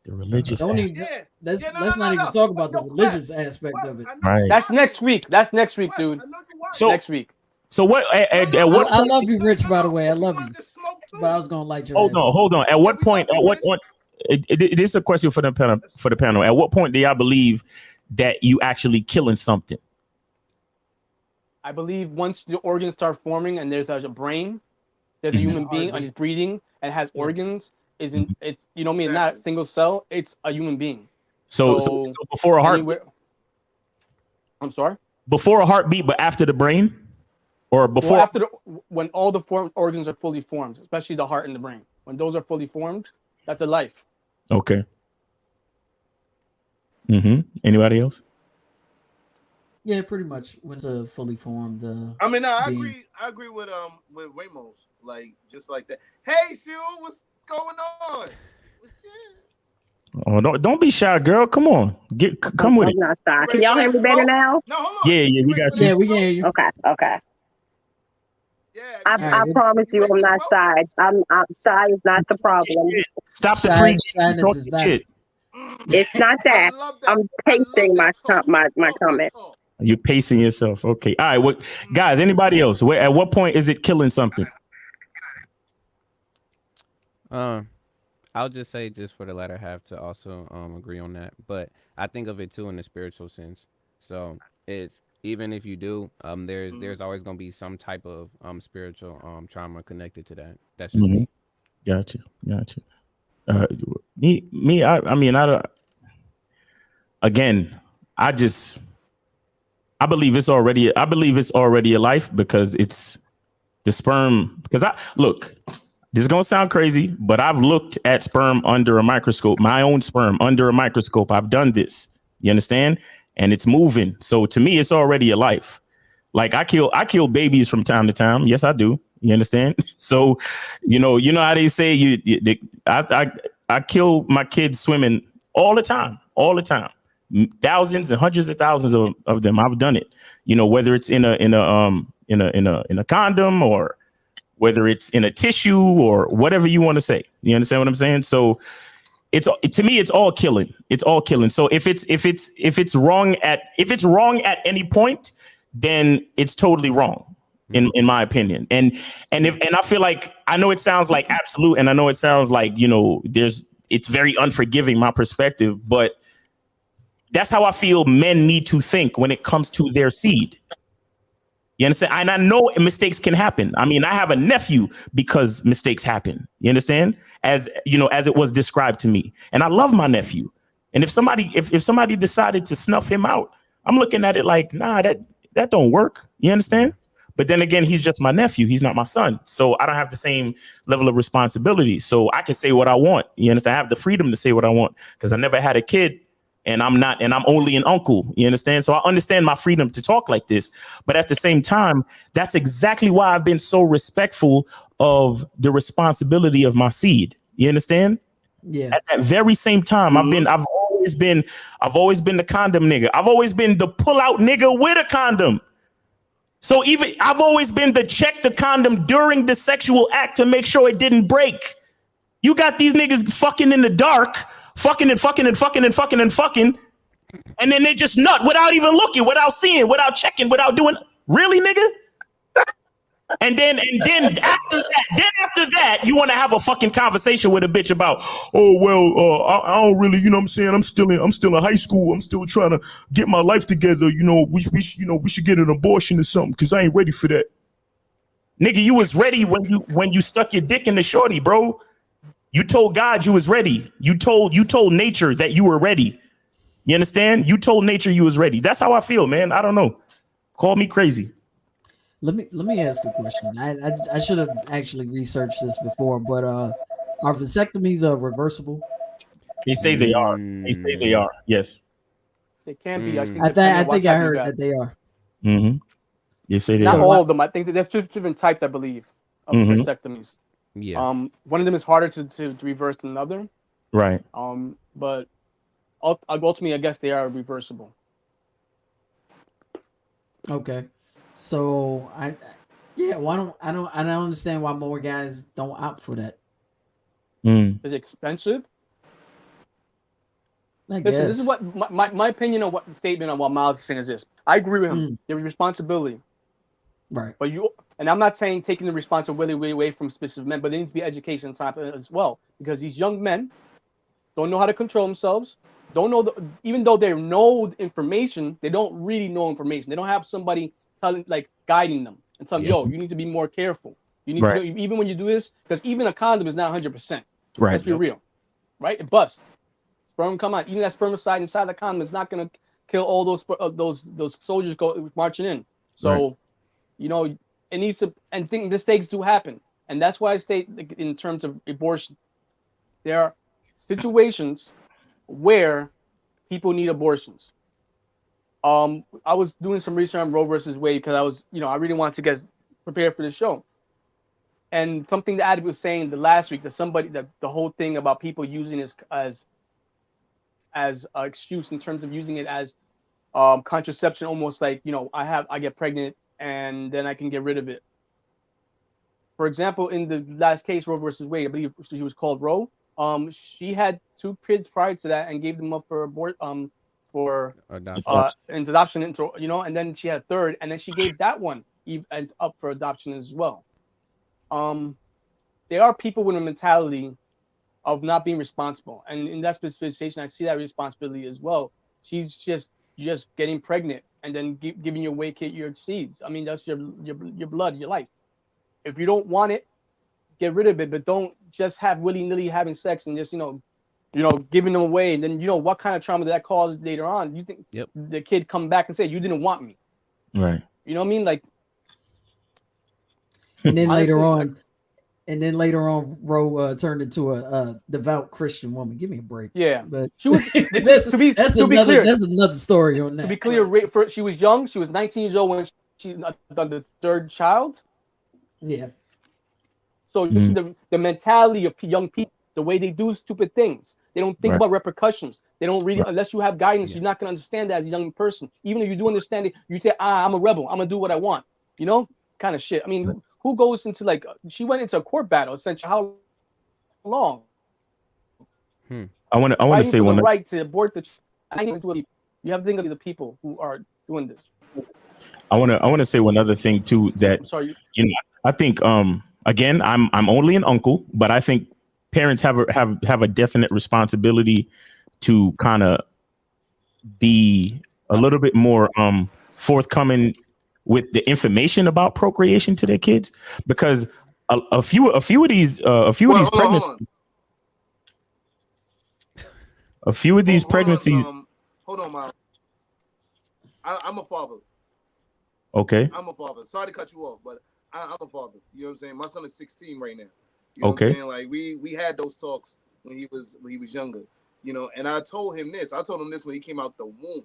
[SPEAKER 2] The religious aspect.
[SPEAKER 3] Let's not even talk about the religious aspect of it.
[SPEAKER 2] Right.
[SPEAKER 5] That's next week. That's next week, dude.
[SPEAKER 2] So
[SPEAKER 5] next week.
[SPEAKER 2] So what? At what?
[SPEAKER 3] I love you, Rich. By the way, I love you. But I was gonna light your.
[SPEAKER 2] Hold on. At what point? It is a question for the panel. At what point do y'all believe that you actually killing something?
[SPEAKER 5] I believe once the organs start forming and there's a brain, there's a human being and it's breathing and has organs. It's you know what I mean? Not a single cell. It's a human being.
[SPEAKER 2] So before a heart.
[SPEAKER 5] I'm sorry.
[SPEAKER 2] Before a heartbeat, but after the brain, or before
[SPEAKER 5] after when all the organs are fully formed, especially the heart and the brain. When those are fully formed, that's the life.
[SPEAKER 2] Okay. Anybody else?
[SPEAKER 3] Yeah, pretty much. When it's fully formed.
[SPEAKER 1] I mean, no, I
[SPEAKER 3] being.
[SPEAKER 1] agree with Ramos, like just like that. Hey, Sue, what's going on? What's it?
[SPEAKER 2] Oh, don't be shy, girl. Come on, come with it.
[SPEAKER 7] I'm not sorry. Can y'all hear me better now?
[SPEAKER 1] No, hold on.
[SPEAKER 2] Yeah, we got you.
[SPEAKER 3] Yeah, we can hear you.
[SPEAKER 7] Okay.
[SPEAKER 1] Yeah,
[SPEAKER 7] I promise you, I'm not shy. I'm shy is not the problem.
[SPEAKER 2] Stop the
[SPEAKER 3] shyness is not.
[SPEAKER 2] shit.
[SPEAKER 7] It's not that. I'm pacing my comment.
[SPEAKER 2] You're pacing yourself. Okay. All right. What, guys? Anybody else? At what point is it killing something?
[SPEAKER 4] I'll just say, just for the latter half, to also agree on that. But I think of it too in the spiritual sense. So it's even if you do, there's always gonna be some type of spiritual trauma connected to that. That's just me.
[SPEAKER 2] Gotcha. Me. I mean, I don't. Again, I believe it's already a life, because it's the sperm. Because this is gonna sound crazy, but I've looked at sperm under a microscope, my own sperm under a microscope. I've done this. You understand? And it's moving. So to me, it's already a life. Like I kill babies from time to time. Yes, I do. You understand? So, you know how they say I kill my kids swimming all the time. Thousands and hundreds of thousands of them. I've done it. Whether it's in a condom, or whether it's in a tissue, or whatever you want to say. You understand what I'm saying? So to me, it's all killing. It's all killing. So if it's wrong at any point, then it's totally wrong, in my opinion. And I feel like, I know it sounds like absolute, and I know it sounds like, it's very unforgiving, my perspective, but that's how I feel men need to think when it comes to their seed. You understand? And I know mistakes can happen. I mean, I have a nephew because mistakes happen. You understand? As it was described to me. And I love my nephew. And if somebody decided to snuff him out, I'm looking at it like, nah, that don't work. You understand? But then again, he's just my nephew. He's not my son. So I don't have the same level of responsibility. So I can say what I want. You understand? I have the freedom to say what I want, because I never had a kid. And I'm only an uncle. You understand? So I understand my freedom to talk like this. But at the same time, that's exactly why I've been so respectful of the responsibility of my seed. You understand?
[SPEAKER 3] Yeah.
[SPEAKER 2] At that very same time, I've always been the condom nigga. I've always been the pull out nigga with a condom. So I've always been the check the condom during the sexual act to make sure it didn't break. You got these niggas fucking in the dark, fucking, and then they just nut without even looking, without seeing, without checking, without doing. Really, nigga? And then after that, you want to have a fucking conversation with a bitch about, oh well, I don't really, you know what I'm saying? I'm still in high school. I'm still trying to get my life together. We should get an abortion or something, because I ain't ready for that. Nigga, you was ready when you stuck your dick in the shorty, bro. You told God you was ready. You told nature that you were ready. You understand? You told nature you was ready. That's how I feel, man. I don't know. Call me crazy.
[SPEAKER 3] Let me ask a question. I should have actually researched this before, but are vasectomies reversible?
[SPEAKER 2] They say they are. Yes.
[SPEAKER 5] They can be. I
[SPEAKER 3] think I heard that they are.
[SPEAKER 2] Mm-hmm. They say they
[SPEAKER 5] Not
[SPEAKER 2] are.
[SPEAKER 5] all of them. I think that there's two different types, I believe, of vasectomies.
[SPEAKER 4] Yeah.
[SPEAKER 5] One of them is harder to reverse than another.
[SPEAKER 2] Right.
[SPEAKER 5] But ultimately, I guess they are reversible.
[SPEAKER 3] Okay. So I don't understand why more guys don't opt for that.
[SPEAKER 5] It's expensive. Listen, this is what my opinion on what the statement on what Miles is saying is this. I agree with him. There's responsibility.
[SPEAKER 3] Right.
[SPEAKER 5] But and I'm not saying taking the responsibility away from specific men, but there needs to be education time as well, because these young men don't know how to control themselves. Don't know even though they know information, they don't really know information. They don't have somebody guiding them and telling them, yo, you need to be more careful. You need to know, even when you do this, because even a condom is not 100%.
[SPEAKER 2] Right.
[SPEAKER 5] Let's be real. Right? It busts. Sperm come out. Even that spermicide inside the condom is not going to kill all those soldiers go marching in. So, you know, it needs to, and think mistakes do happen, and that's why I state in terms of abortion, there are situations where people need abortions. I was doing some research on Roe versus Wade because I was, you know, I really wanted to get prepared for the show. And something that Adam was saying the last week, that the whole thing about people using it as an excuse in terms of using it as contraception, almost like, you know, I get pregnant and then I can get rid of it. For example, in the last case, Roe versus Wade, I believe she was called Roe. She had 2 kids prior to that and gave them up for adoption, you know, and then she had a third, and then she gave that one up for adoption as well. There are people with a mentality of not being responsible, and in that situation, I see that responsibility as well. She's just getting pregnant and then giving away your seeds. I mean, that's your blood, your life. If you don't want it, get rid of it, but don't just have willy-nilly having sex and just, you know, giving them away. And then, you know, what kind of trauma that cause later on? You think the kid come back and say, you didn't want me.
[SPEAKER 2] Right.
[SPEAKER 5] You know what I mean? Like,
[SPEAKER 3] and then later on, Roe turned into a devout Christian woman. Give me a break.
[SPEAKER 5] Yeah.
[SPEAKER 3] But
[SPEAKER 5] she was,
[SPEAKER 3] that's another story on that.
[SPEAKER 5] To be clear, she was young. She was 19 years old when she done the third child.
[SPEAKER 3] Yeah.
[SPEAKER 5] So you see the mentality of young people, the way they do stupid things. They don't think about repercussions. They don't really, unless you have guidance, you're not going to understand that as a young person. Even if you do understand it, you say, I'm a rebel. I'm going to do what I want. You know, kind of shit. I mean, who goes into, like, she went into a court battle, essentially. How long?
[SPEAKER 2] I want to say one.
[SPEAKER 5] Right to abort the child. You have to think of the people who are doing this.
[SPEAKER 2] I want to say one other thing too, that, you know, I think, again, I'm only an uncle, but I think parents have a definite responsibility to kind of be a little bit more forthcoming with the information about procreation to their kids, because a few of these pregnancies.
[SPEAKER 1] Hold on, Miles. I'm a father.
[SPEAKER 2] Okay.
[SPEAKER 1] I'm a father. Sorry to cut you off, but I'm a father. You know what I'm saying? My son is 16 right now. You know what I'm saying? Like we had those talks when he was younger. You know, and I told him this. I told him this when he came out the womb.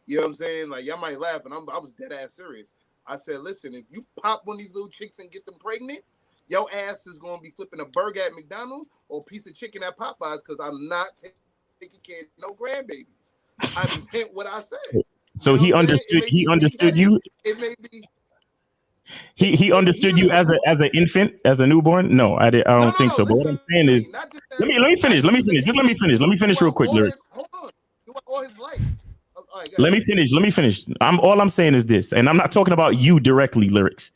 [SPEAKER 1] You know what I'm saying? Like, y'all might laugh, and I was dead ass serious. I said, listen, if you pop one of these little chicks and get them pregnant, your ass is gonna be flipping a burger at McDonald's or a piece of chicken at Popeyes, because I'm not taking care of no grandbabies. I meant what I said.
[SPEAKER 2] So he understood. He understood you.
[SPEAKER 1] It may be.
[SPEAKER 2] He understood you as an infant, as a newborn. No, I don't think so. But what I'm saying is, let me finish. Let me finish real quick, Lyric.
[SPEAKER 1] Hold on. You want all his life.
[SPEAKER 2] Let me finish. All I'm saying is this, and I'm not talking about you directly, Lyrics.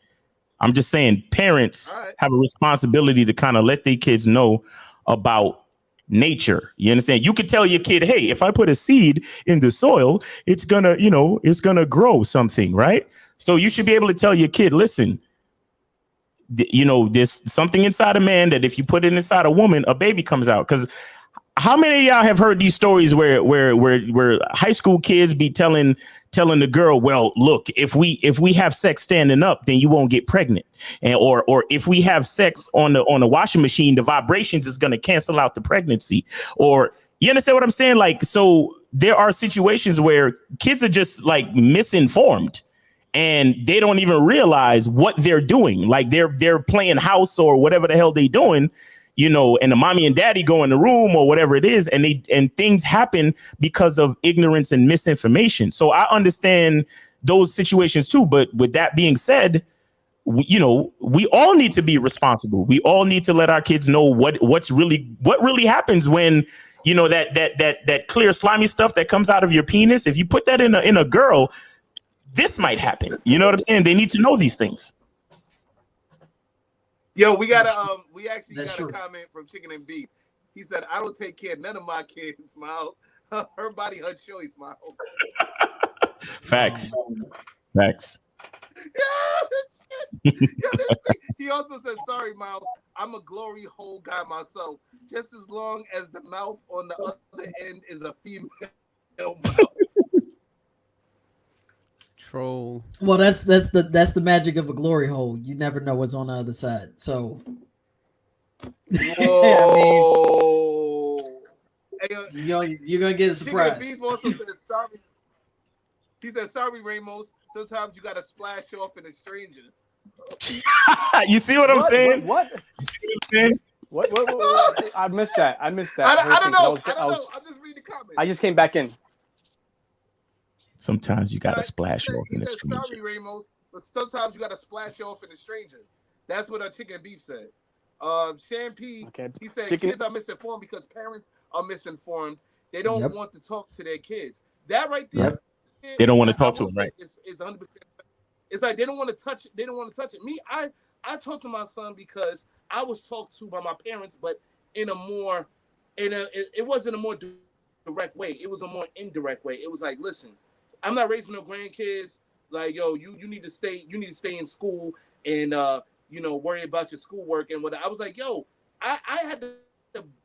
[SPEAKER 2] I'm just saying parents have a responsibility to kind of let their kids know about nature. You understand? You could tell your kid, hey, if I put a seed in the soil, it's gonna grow something, right? So you should be able to tell your kid, listen, there's something inside a man that if you put it inside a woman, a baby comes out. Because how many of y'all have heard these stories where high school kids be telling the girl, well, look, if we have sex standing up, then you won't get pregnant, and or if we have sex on the washing machine, the vibrations is going to cancel out the pregnancy. Or you understand what I'm saying? Like, so there are situations where kids are just like misinformed, and they don't even realize what they're doing. Like they're playing house or whatever the hell they doing. And the mommy and daddy go in the room or whatever it is, and things happen because of ignorance and misinformation. So I understand those situations too. But with that being said, we all need to be responsible. We all need to let our kids know what really happens when, that clear slimy stuff that comes out of your penis. If you put that in a girl, this might happen. You know what I'm saying? They need to know these things.
[SPEAKER 1] Yo, we actually got a comment from Chicken and Beef. He said, I don't take care of none of my kids, Miles. Her body, her choice, Miles.
[SPEAKER 2] Facts.
[SPEAKER 1] He also said, sorry, Miles, I'm a glory hole guy myself. Just as long as the mouth on the other end is a female mouth.
[SPEAKER 4] Troll.
[SPEAKER 3] Well, that's the magic of a glory hole. You never know what's on the other side. So,
[SPEAKER 1] Whoa. Hey,
[SPEAKER 3] you're gonna get a
[SPEAKER 1] Chicken and
[SPEAKER 3] surprise.
[SPEAKER 1] Beef also said sorry. He said, "Sorry, Ramos. Sometimes you gotta splash off in a stranger."
[SPEAKER 2] You see what I'm saying?
[SPEAKER 5] What?
[SPEAKER 2] You see what I'm saying?
[SPEAKER 5] What? I missed that. I missed that.
[SPEAKER 1] I don't know.
[SPEAKER 5] I
[SPEAKER 1] I don't know. I'm just reading the comments.
[SPEAKER 5] I just came back in.
[SPEAKER 2] Sometimes you gotta splash off in a
[SPEAKER 1] said,
[SPEAKER 2] stranger.
[SPEAKER 1] "Sorry, Ramos, but sometimes you gotta splash off in a stranger." That's what our Chicken and Beef said. Shan P,
[SPEAKER 5] Okay.
[SPEAKER 1] he said,
[SPEAKER 5] Chicken-
[SPEAKER 1] "Kids are misinformed because parents are misinformed. They don't
[SPEAKER 3] Yep.
[SPEAKER 1] want to talk to their kids." That right there.
[SPEAKER 2] Yep. They don't want to talk to
[SPEAKER 1] will
[SPEAKER 2] them,
[SPEAKER 1] say
[SPEAKER 2] right?
[SPEAKER 1] It's 100%. It's like they don't want to touch it. They don't want to touch it. Me, I talked to my son because I was talked to by my parents, but it wasn't a more direct way. It was a more indirect way. It was like, listen, I'm not raising no grandkids. Like, yo, you need to stay in school and worry about your schoolwork and what. I was like, yo, I had to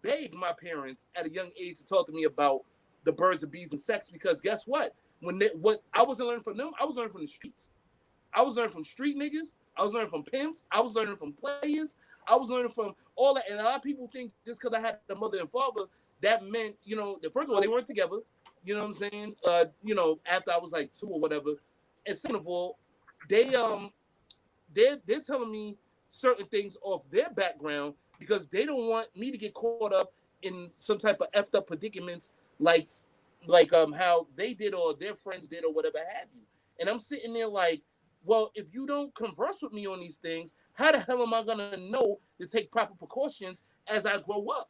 [SPEAKER 1] beg my parents at a young age to talk to me about the birds and bees and sex, because guess what? What I wasn't learning from them, I was learning from the streets. I was learning from street niggas. I was learning from pimps. I was learning from players. I was learning from all that. And a lot of people think just because I had a mother and father, that meant, first of all, they weren't together. You know what I'm saying? After I was like 2 or whatever. And second of all, they're telling me certain things off their background because they don't want me to get caught up in some type of effed up predicaments like how they did or their friends did or whatever have you. And I'm sitting there like, well, if you don't converse with me on these things, how the hell am I gonna know to take proper precautions as I grow up?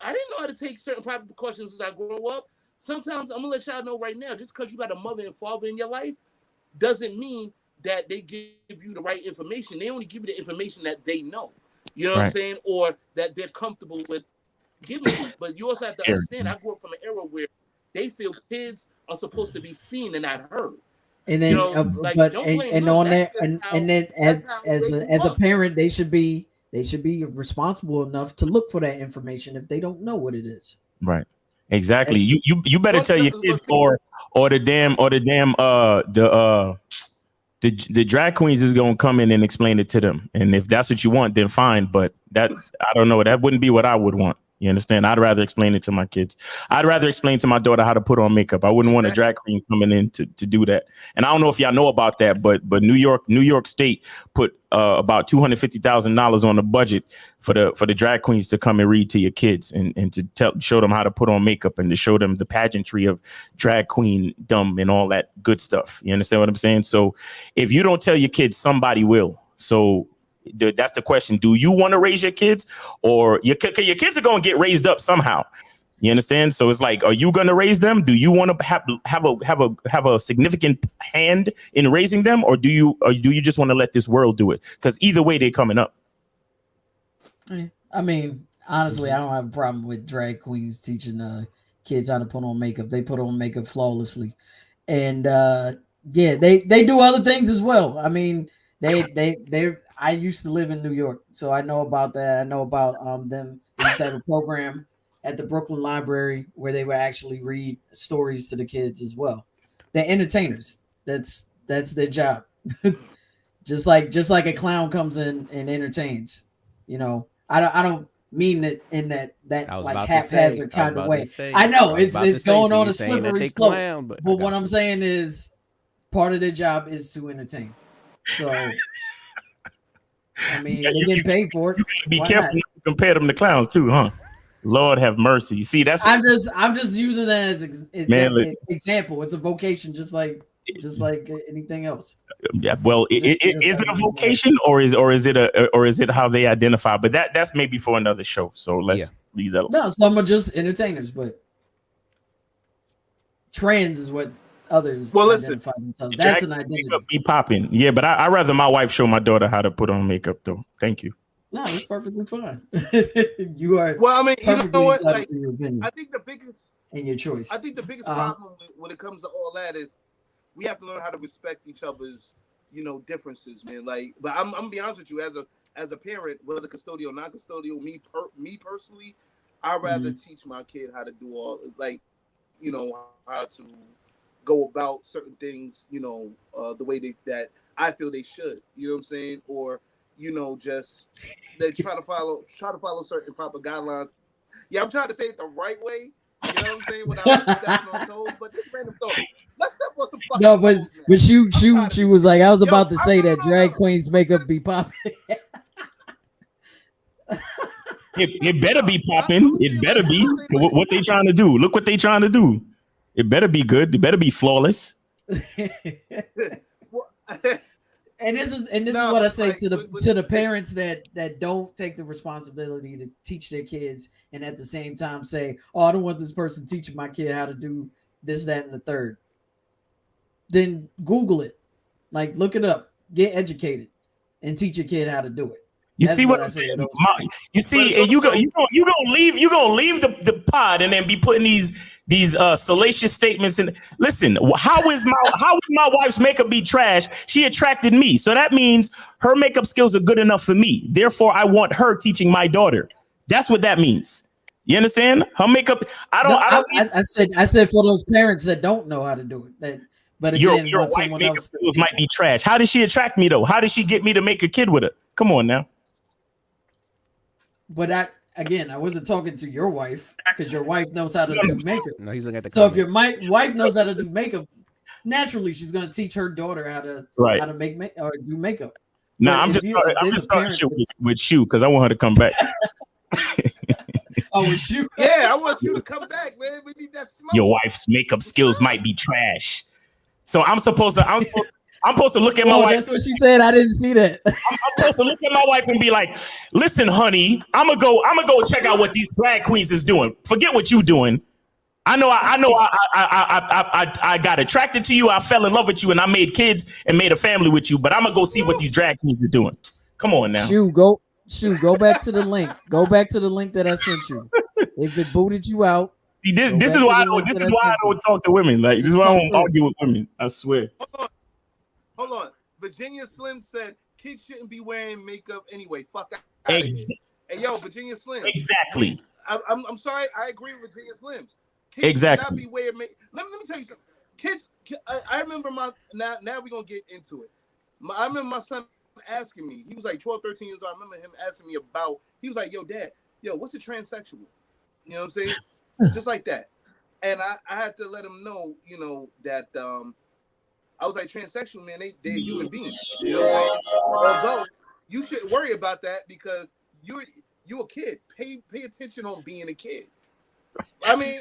[SPEAKER 1] I didn't know how to take certain proper precautions as I grow up. Sometimes I'm gonna let y'all know right now, just because you got a mother and father in your life doesn't mean that they give you the right information. They only give you the information that they know. You know what I'm saying? Or that they're comfortable with giving you. But you also have to understand, I grew up from an era where they feel kids are supposed to be seen and not heard.
[SPEAKER 3] And then, as a parent, they should be responsible enough to look for that information if they don't know what it is.
[SPEAKER 2] Right. Exactly. You better tell your kids or the drag queens is gonna come in and explain it to them. And if that's what you want, then fine. But that, I don't know, that wouldn't be what I would want. You understand? I'd rather explain it to my kids. I'd rather explain to my daughter how to put on makeup. I wouldn't want a drag queen coming in to do that. And I don't know if y'all know about that, but New York State put about $250,000 on the budget for the drag queens to come and read to your kids and to show them how to put on makeup and to show them the pageantry of drag queen dumb and all that good stuff. You understand what I'm saying? So if you don't tell your kids, somebody will. So that's the question. Do you want to raise your kids, or your kids are going to get raised up somehow? You understand? So it's like, are you going to raise them? Do you want to have a significant hand in raising them, or do you just want to let this world do it? Because either way, they're coming up.
[SPEAKER 3] I mean, honestly, I don't have a problem with drag queens teaching kids how to put on makeup. They put on makeup flawlessly, and they do other things as well. I mean, they I used to live in New York, so I know about that. I know about them. They used to have a program at the Brooklyn Library where they would actually read stories to the kids as well. They're entertainers. That's their job. just like a clown comes in and entertains. I don't mean it in that like haphazard kind of way. I know it's going on a slippery slope. But what I'm saying is part of their job is to entertain. So I mean, they're getting paid for it.
[SPEAKER 2] You gotta be careful not to compare them to clowns too, huh? Lord have mercy. See, that's
[SPEAKER 3] I'm just using that as example. It's a vocation, just like anything else.
[SPEAKER 2] Yeah. Well, is it a vocation, or is it how they identify? But that's maybe for another show. So let's leave that alone.
[SPEAKER 3] No, some are just entertainers, but trans is what others identify themselves. That's an identity.
[SPEAKER 2] Be popping, yeah. But I rather my wife show my daughter how to put on makeup, though. Thank you.
[SPEAKER 3] No, it's perfectly fine. You are.
[SPEAKER 1] Well, I mean, you know what? Like,
[SPEAKER 3] I
[SPEAKER 1] think the biggest
[SPEAKER 3] and your choice.
[SPEAKER 1] I think the biggest problem when it comes to all that is we have to learn how to respect each other's, differences, man. Like, but I'm gonna be honest with you, as a parent, whether custodial, non-custodial, me personally, I'd rather teach my kid how to do all, like, how to go about certain things, the way that I feel they should. You know what I'm saying? Or just they try to follow certain proper guidelines. Yeah, I'm trying to say it the right way. You know what I'm saying? Without stepping on toes, but this random thought. Let's step on some fucking
[SPEAKER 3] No, but
[SPEAKER 1] toes now.
[SPEAKER 3] but she was like, I was about to say that drag
[SPEAKER 1] no.
[SPEAKER 3] queens makeup be popping.
[SPEAKER 2] It better be popping. It better be. What they trying to do? Look what they trying to do. It better be good. It better be flawless.
[SPEAKER 3] And this is what I say to the parents that don't take the responsibility to teach their kids, and at the same time say, "Oh, I don't want this person teaching my kid how to do this, that, and the third." Then Google it, like look it up, get educated, and teach your kid how to do it.
[SPEAKER 2] You see what I'm saying? You see, and you gonna leave the pod and then be putting these salacious statements in. Listen, how would my wife's makeup be trash? She attracted me, so that means her makeup skills are good enough for me. Therefore, I want her teaching my daughter. That's what that means. You understand? Her makeup.
[SPEAKER 3] I said for those parents that don't know how to do it. But again,
[SPEAKER 2] your wife's makeup skills might be trash. How did she attract me though? How did she get me to make a kid with her? Come on now.
[SPEAKER 3] But I wasn't talking to your wife because your wife knows how to do makeup.
[SPEAKER 4] No, he's looking at the
[SPEAKER 3] So
[SPEAKER 4] comments.
[SPEAKER 3] if your wife knows how to do makeup, naturally she's going to teach her daughter how to make or do makeup.
[SPEAKER 2] No, I'm just starting with you because I want her to come back.
[SPEAKER 3] Oh, with you?
[SPEAKER 1] Yeah, I want you to come back, man. We need that smoke.
[SPEAKER 2] Your wife's makeup skills might be trash, so I'm supposed to look at my wife.
[SPEAKER 3] That's what she said. I didn't see that.
[SPEAKER 2] I'm supposed to look at my wife and be like, "Listen, honey, I'm gonna go check out what these drag queens is doing. Forget what you doing. I got attracted to you. I fell in love with you, and I made kids and made a family with you. But I'm gonna go see what these drag queens are doing. Come on now.
[SPEAKER 3] Go back to the link. Go back to the link that I sent you. If it booted you out.
[SPEAKER 2] See, this is why I don't talk to women. Like this is why I don't argue with women. I swear.
[SPEAKER 1] Hold on. Virginia Slim said kids shouldn't be wearing makeup anyway. Fuck that. Hey, yo, Virginia Slim.
[SPEAKER 2] Exactly.
[SPEAKER 1] I'm sorry. I agree with Virginia Slims. Kids should not be wearing makeup. Let me tell you something. Kids, I remember now we're going to get into it. I remember my son asking me. He was like 12, 13 years old. I remember him asking me about, he was like, yo, Dad, what's a transsexual? You know what I'm saying? Just like that. And I had to let him know, that I was like, transsexual, man, they're human beings. You know what I'm saying? Although you shouldn't worry about that because you're a kid. Pay attention on being a kid. I mean,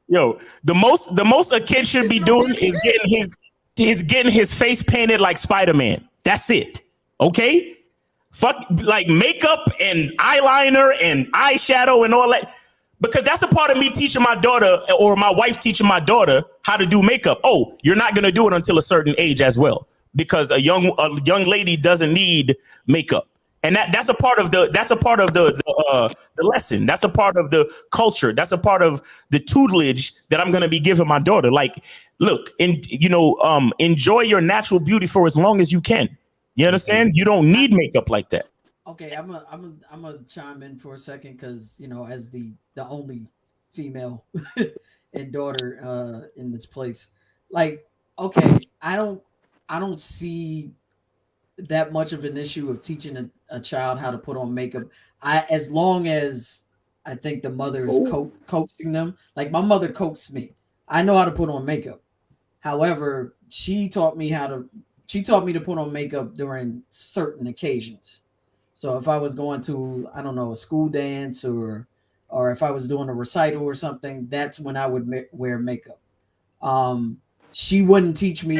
[SPEAKER 2] the most a kid should be doing is getting his face painted like Spider-Man. That's it. Okay? Fuck like makeup and eyeliner and eyeshadow and all that. Because that's a part of me teaching my daughter or my wife teaching my daughter how to do makeup. Oh, you're not going to do it until a certain age as well, because a young lady doesn't need makeup. And that's a part of the lesson. That's a part of the culture. That's a part of the tutelage that I'm going to be giving my daughter. Like, look, enjoy your natural beauty for as long as you can. You understand? You don't need makeup like that.
[SPEAKER 3] Okay, I'm gonna chime in for a second because as the only female and daughter in this place, like, okay, I don't see that much of an issue of teaching a child how to put on makeup. As long as I think the mother is coaxing them. Like my mother coaxed me. I know how to put on makeup. However, she taught me to put on makeup during certain occasions. So if I was going to, I don't know, a school dance or if I was doing a recital or something, that's when I would wear makeup. She wouldn't teach me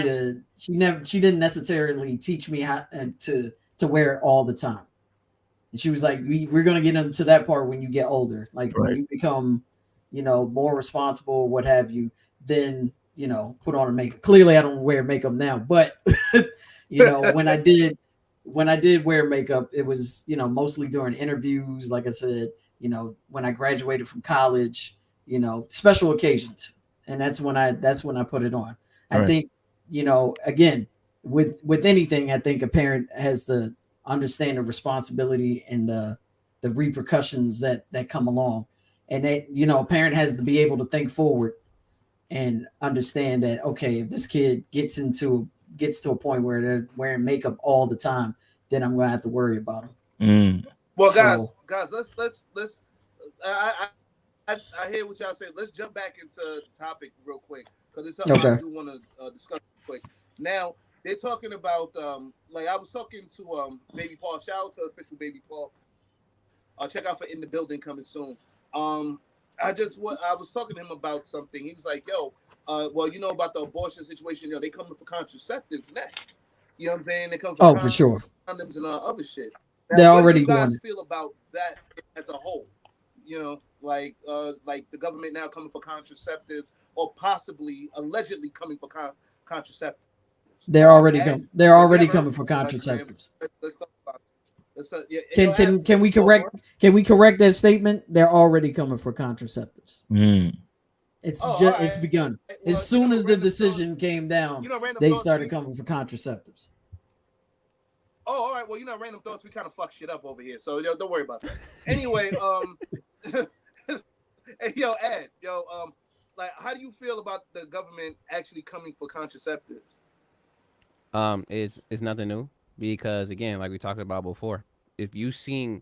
[SPEAKER 3] she didn't necessarily teach me how to wear it all the time. And she was like, we're going to get into that part when you get older. Like when you become, more responsible, what have you, then, put on a makeup. Clearly I don't wear makeup now, but when I did wear makeup, it was, mostly during interviews. Like I said, when I graduated from college, special occasions. And that's when I put it on. Right. I think, again, with anything, I think a parent has to understand the responsibility and the repercussions that come along. And that, a parent has to be able to think forward and understand that, okay, if this kid gets to a point where they're wearing makeup all the time, then I'm gonna have to worry about them.
[SPEAKER 1] Well,
[SPEAKER 3] So-
[SPEAKER 1] guys, let's. I hear what y'all say. Let's jump back into the topic real quick because it's something I do want to discuss real quick. Now they're talking about like I was talking to Baby Paul. Shout out to official Baby Paul. Check out for In the Building coming soon. I was talking to him about something. He was like, "Yo, well, you know about the abortion situation. They coming for contraceptives next. You know what I'm saying? They come for
[SPEAKER 3] for sure,
[SPEAKER 1] condoms and other shit. Now,
[SPEAKER 3] they're
[SPEAKER 1] what
[SPEAKER 3] already
[SPEAKER 1] do you guys
[SPEAKER 3] doing
[SPEAKER 1] feel about that as a whole? You know, like the government now coming for contraceptives, or possibly allegedly coming for contraceptives.
[SPEAKER 3] They're already coming. They're already coming for contraceptives.
[SPEAKER 1] Let's talk about it.
[SPEAKER 3] Can we correct? Can we correct that statement? They're already coming for contraceptives. It's begun.
[SPEAKER 1] Well,
[SPEAKER 3] as soon as the decision came down, they started coming for contraceptives.
[SPEAKER 1] Oh, all right. Well, Random Thoughts, we kind of fuck shit up over here, so don't worry about that. Anyway, hey, Ed, like, how do you feel about the government actually coming for contraceptives?
[SPEAKER 4] It's nothing new because, again, like we talked about before, if you've seen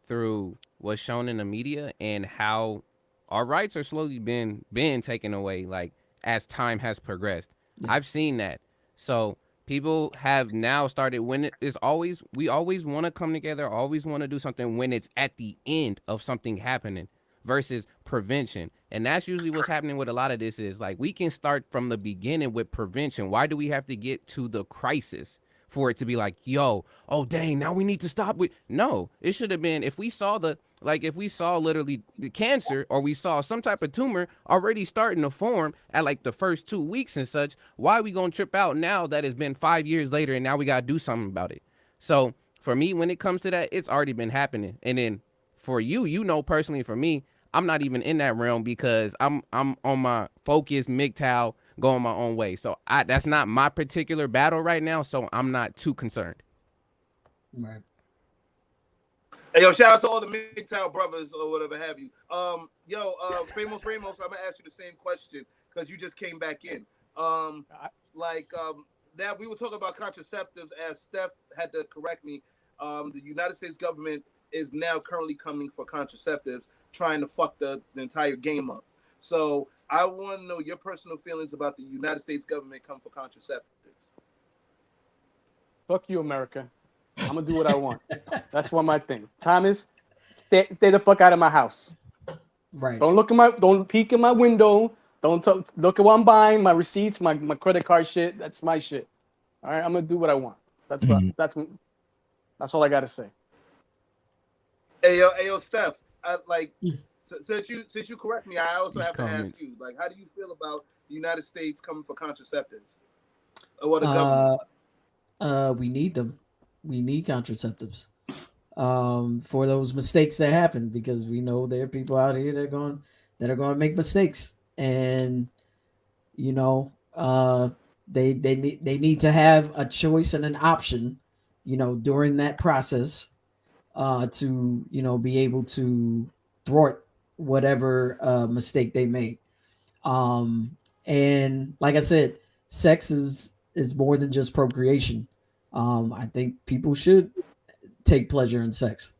[SPEAKER 4] through what's shown in the media and how our rights are slowly being taken away, like as time has progressed, I've seen that. So people have now started when it is always, we always want to come together, always want to do something when it's at the end of something happening versus prevention. And that's usually what's happening with a lot of this is like, we can start from the beginning with prevention. Why do we have to get to the crisis for it to be like, yo, oh dang, now we need to stop with? No, it should have been, if we saw literally the cancer, or we saw some type of tumor already starting to form at like the first 2 weeks and such, why are we gonna trip out now that it's been 5 years later and now we gotta do something about it? So for me, when it comes to that, it's already been happening. And then for you, personally, for me, I'm not even in that realm because I'm on my focus MGTOW, going my own way. So that's not my particular battle right now, so I'm not too concerned.
[SPEAKER 3] Right.
[SPEAKER 1] Hey, shout out to all the MGTOW brothers or whatever have you. Famos, I'm gonna ask you the same question because you just came back in. That we were talking about contraceptives, as Steph had to correct me. The United States government is now currently coming for contraceptives, trying to fuck the entire game up. So I want to know your personal feelings about the United States government coming for contraceptives.
[SPEAKER 5] Fuck you, America. I'm gonna do what I want. That's one of my thing. Thomas, stay the fuck out of my house.
[SPEAKER 3] Right.
[SPEAKER 5] Don't peek in my window. Don't look at what I'm buying, my receipts, my credit card shit. That's my shit. All right, I'm gonna do what I want. That's all I gotta say.
[SPEAKER 1] Hey yo, Steph. Since you correct me, I also have to ask you, like, how do you feel about the United States coming for contraceptives? Or the government?
[SPEAKER 3] We need them. We need contraceptives for those mistakes that happen, because we know there are people out here that are going to make mistakes, and they need to have a choice and an option, during that process, to be able to thwart whatever mistake they made. And like I said, sex is more than just procreation. I think people should take pleasure in sex.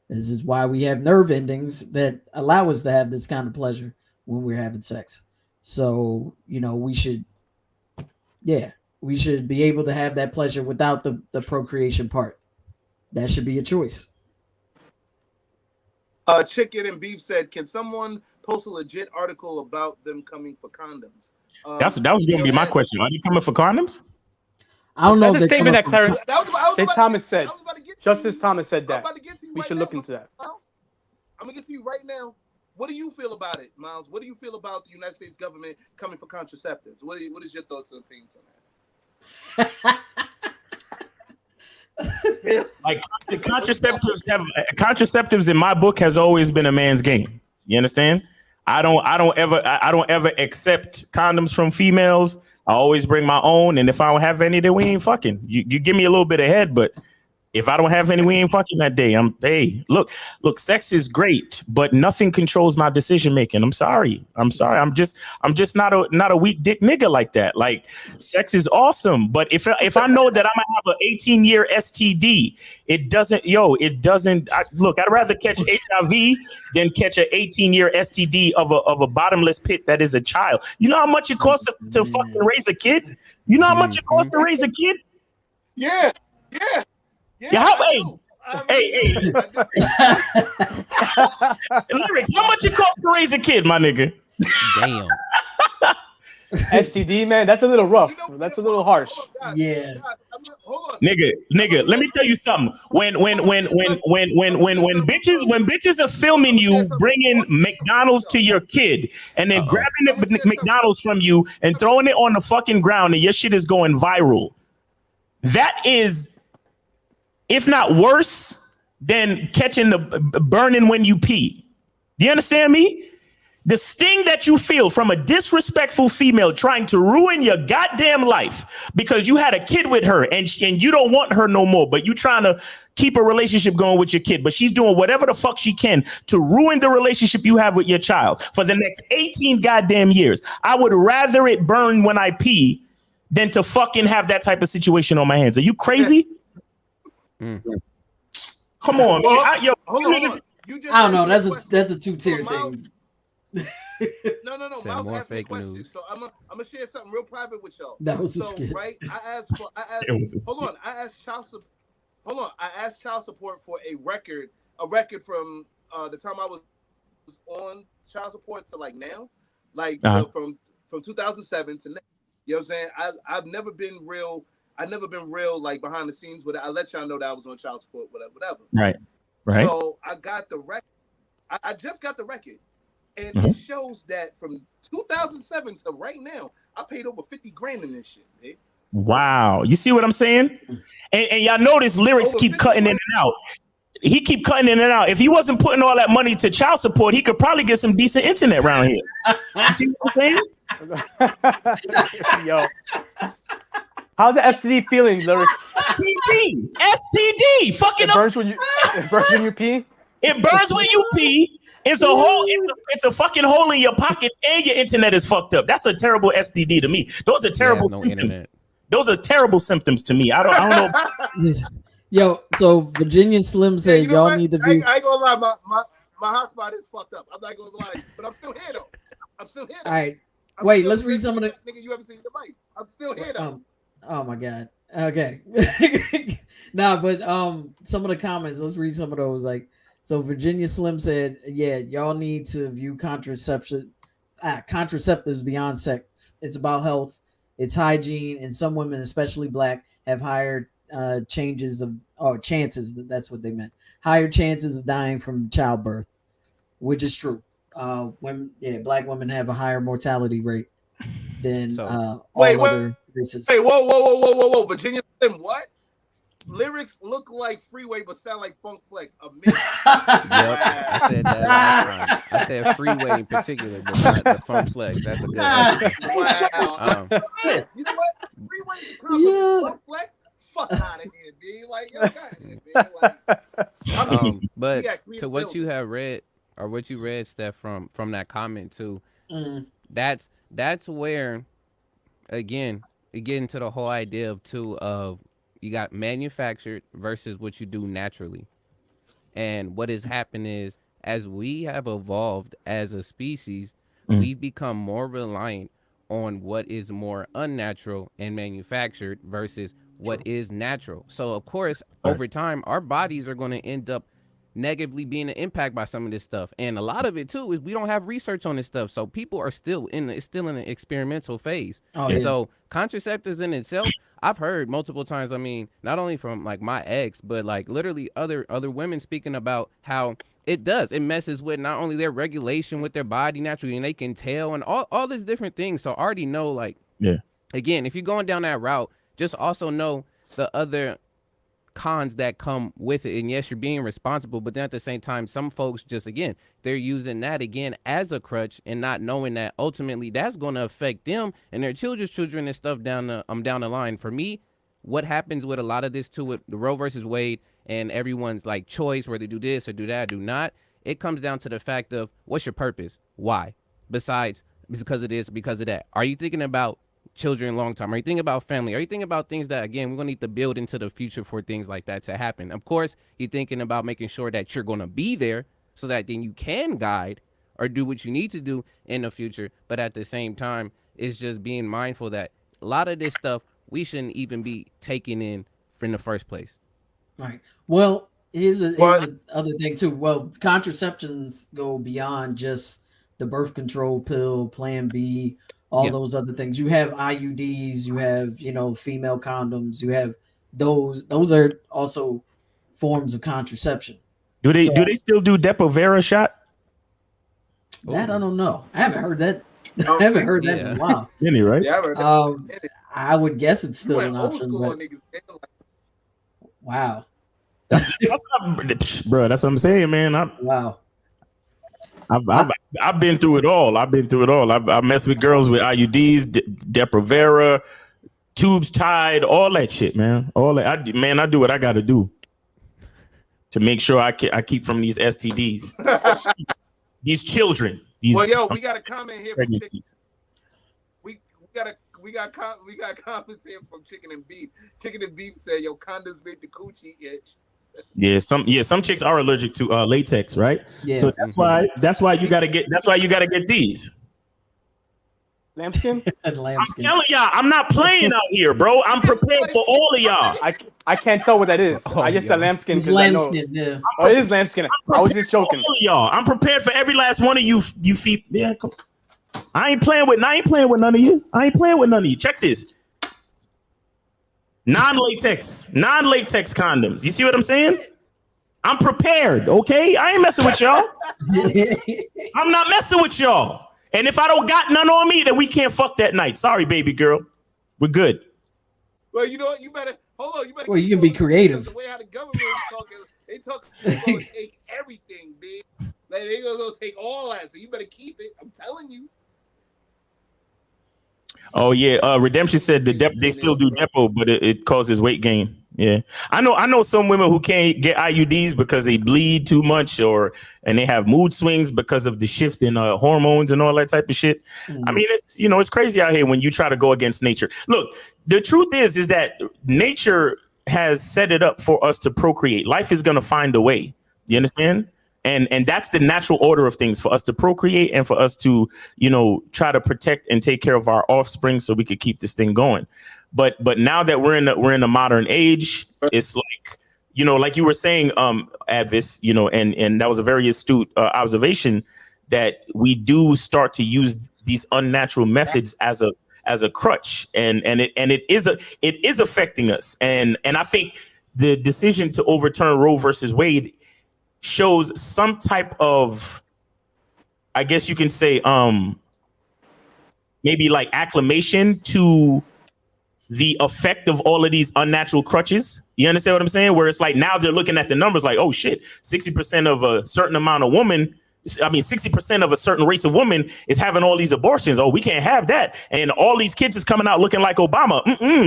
[SPEAKER 3] This is why we have nerve endings that allow us to have this kind of pleasure when we're having sex. So, we should be able to have that pleasure without the procreation part. That should be a choice.
[SPEAKER 1] Chicken and Beef said, can someone post a legit article about them coming for condoms?
[SPEAKER 2] That was going to be my question. Are they coming for condoms?
[SPEAKER 3] I don't know.
[SPEAKER 5] That's a statement that Clarence
[SPEAKER 1] Thomas
[SPEAKER 5] said. Justice Thomas said that. We should look into that.
[SPEAKER 1] Miles, I'm going to get to you right now. What do you feel about it, Miles? What do you feel about the United States government coming for contraceptives? What is your thoughts and opinions on that?
[SPEAKER 2] Like, contraceptives in my book has always been a man's game. You understand? I don't ever accept condoms from females. I always bring my own, and if I don't have any, then we ain't fucking. You give me a little bit of head, but If I don't have any, we ain't fucking that day. Hey, look, sex is great, but nothing controls my decision making. I'm sorry. I'm just not a weak dick nigga like that. Like, sex is awesome, but if I know that I'm gonna have an 18-year STD, it doesn't. Look, I'd rather catch HIV than catch an 18-year STD of a bottomless pit that is a child. You know how much it costs to fucking raise a kid? You know how much it costs to raise a kid?
[SPEAKER 1] Yeah.
[SPEAKER 2] Yeah, hey. Lyrics, how much it costs to raise a kid, my nigga?
[SPEAKER 4] Damn.
[SPEAKER 5] STD, man, that's a little rough. That's a little harsh.
[SPEAKER 3] Yeah.
[SPEAKER 1] Hold on.
[SPEAKER 2] Nigga, let me tell you something. When bitches are filming you bringing McDonald's to your kid and then grabbing the McDonald's from you and throwing it on the fucking ground and your shit is going viral, that is, if not worse than catching the burning when you pee. Do you understand me? The sting that you feel from a disrespectful female trying to ruin your goddamn life because you had a kid with her and you don't want her no more, but you trying to keep a relationship going with your kid, but she's doing whatever the fuck she can to ruin the relationship you have with your child for the next 18 goddamn years. I would rather it burn when I pee than to fucking have that type of situation on my hands. Are you crazy? Come on,
[SPEAKER 1] well,
[SPEAKER 2] man.
[SPEAKER 1] Hold on. You just
[SPEAKER 3] I don't know. That's a two-tier thing.
[SPEAKER 1] No. Miles asked me a question,
[SPEAKER 4] news.
[SPEAKER 1] so I'm gonna share something real private with y'all.
[SPEAKER 3] That was a skit.
[SPEAKER 1] Right? I asked child support for a record from the time I was on child support to like now, from 2007 to now. You know what I'm saying? I've never been real like behind the scenes with it. I let y'all know that I was on child support, whatever.
[SPEAKER 2] Right.
[SPEAKER 1] So I got the record. I just got the record, and it shows that from 2007 to right now, I paid over 50 grand in this shit, man.
[SPEAKER 2] Wow. You see what I'm saying? And y'all notice lyrics keep cutting in and out. He keep cutting in and out. If he wasn't putting all that money to child support, he could probably get some decent internet around here. You see what I'm saying?
[SPEAKER 5] Yo. How's the STD feeling, lyrics?
[SPEAKER 2] STD. Fucking
[SPEAKER 5] it burns when you pee?
[SPEAKER 2] It burns when you pee. It's a hole. It's a fucking hole in your pockets, and your internet is fucked up. That's a terrible STD to me. Those are terrible symptoms.
[SPEAKER 4] Internet.
[SPEAKER 2] Those are terrible symptoms to me. I don't know.
[SPEAKER 3] Yo, so Virginia Slim said y'all need to be.
[SPEAKER 1] I ain't gonna lie, my hotspot is fucked up. I'm not gonna lie, but I'm still here though.
[SPEAKER 3] All right, wait. Let's read some of the.
[SPEAKER 1] Nigga, you ever seen the mic? I'm still here though.
[SPEAKER 3] Oh my god. Okay. Nah, but some of the comments. Let's read some of those. Like, so Virginia Slim said, "Yeah, y'all need to view contraceptives beyond sex. It's about health. It's hygiene, and some women, especially black, have higher chances. That's what they meant. Higher chances of dying from childbirth, which is true. Black women have a higher mortality rate than all other races.
[SPEAKER 1] Wait, whoa, Virginia Slim, what? Lyrics look like Freeway but sound like Funk Flex.
[SPEAKER 4] Yep, I said that last time. I said Freeway in particular, but not the Funk Flex. That's a good
[SPEAKER 1] one. Wow. You know what? Freeway is a compliment. Funk Flex? Fuck out of here, B. Like, yo, man.
[SPEAKER 4] But to what you have read, or what you read, Steph, from that comment too, that's where, again, you get into the whole idea of you got manufactured versus what you do naturally. And what has happened is, as we have evolved as a species, we've become more reliant on what is more unnatural and manufactured versus what is natural. So, of course, over time, our bodies are going to end up negatively being an impact by some of this stuff. And a lot of it, too, is we don't have research on this stuff. So people are still in an experimental phase. So contraceptives in itself, I've heard multiple times, I mean, not only from like my ex, but like literally other women speaking about how it messes with not only their regulation with their body naturally, and they can tell, and all these different things. So I already know, like, again, if you're going down that route, just also know the other cons that come with it. And yes, you're being responsible, but then at the same time, some folks just, again, they're using that again as a crutch and not knowing that ultimately that's going to affect them and their children and stuff down the line. For me, what happens with a lot of this too, with the Roe versus Wade and everyone's like choice, whether do this or do that, do not. It comes down to the fact of what's your purpose? Why? Besides, because of this, because of that. Are you thinking about children long term? Are you thinking about family? Are you thinking about things that, again, we're going to need to build into the future for things like that to happen? Of course, you're thinking about making sure that you're going to be there so that then you can guide or do what you need to do in the future. But at the same time, it's just being mindful that a lot of this stuff we shouldn't even be taking in the first place.
[SPEAKER 3] Right. Well, here's a other thing too. Well, contraceptions go beyond just the birth control pill, Plan B, all those other things. You have IUDs, you have, female condoms, you have those. Those are also forms of contraception.
[SPEAKER 2] Do they still do Depo-Vera shot?
[SPEAKER 3] That I don't know. I haven't heard that. I haven't heard that in a while.
[SPEAKER 2] Any, right?
[SPEAKER 1] Yeah,
[SPEAKER 3] I would guess it's still an
[SPEAKER 1] old
[SPEAKER 3] option.
[SPEAKER 1] school
[SPEAKER 3] But...
[SPEAKER 1] niggas.
[SPEAKER 3] Wow.
[SPEAKER 2] Bro, that's what I'm saying, man.
[SPEAKER 3] Wow.
[SPEAKER 2] I've been through it all. I mess with girls with IUDs, Depo-Vera, tubes tied, all that shit, man. All that. I do what I got to do to make sure I keep from these STDs, these children.
[SPEAKER 1] Well, yo, we got a comment here from we got comments here from Chicken and Beef. Chicken and Beef said, "Yo, condoms make the coochie itch."
[SPEAKER 2] Yeah, some chicks are allergic to latex, right?
[SPEAKER 3] Yeah.
[SPEAKER 2] So that's why you gotta get these.
[SPEAKER 5] Lambskin?
[SPEAKER 2] I'm telling y'all, I'm not playing out here, bro. I'm prepared for all of y'all.
[SPEAKER 5] I can't tell what that is. I just said lambskin.
[SPEAKER 3] It's lambskin, yeah.
[SPEAKER 5] Oh, it is lambskin. I was just joking.
[SPEAKER 2] All of y'all. I'm prepared for every last one of you feet. Yeah, come. I ain't playing with none of you. Check this. Non-latex condoms. You see what I'm saying? I'm prepared, okay? I ain't messing with y'all. I'm not messing with y'all. And if I don't got none on me, then we can't fuck that night. Sorry, baby girl. We're good.
[SPEAKER 1] Well, you know what? You better hold on. You better.
[SPEAKER 3] Well, you can be creative.
[SPEAKER 1] The way how the government is talking, they gonna take everything, big. Like they gonna take all that. So you better keep it. I'm telling you.
[SPEAKER 2] Oh yeah, Redemption said they still do Depo, but it causes weight gain. Yeah, I know some women who can't get IUDs because they bleed too much, and they have mood swings because of the shift in hormones and all that type of shit. I mean, it's crazy out here when you try to go against nature. Look, the truth is that nature has set it up for us to procreate. Life is gonna find a way. You understand? And that's the natural order of things, for us to procreate and for us to, try to protect and take care of our offspring so we could keep this thing going. But now that we're in the modern age, it's like, like you were saying, Advis, and that was a very astute observation, that we do start to use these unnatural methods as a crutch, and it is affecting us. And I think the decision to overturn Roe versus Wade shows some type of, I guess you can say, maybe like acclamation to the effect of all of these unnatural crutches. You understand what I'm saying? Where it's like now they're looking at the numbers like, oh shit, 60% of a certain amount of women, 60% of a certain race of women is having all these abortions. Oh, we can't have that. And all these kids is coming out looking like Obama.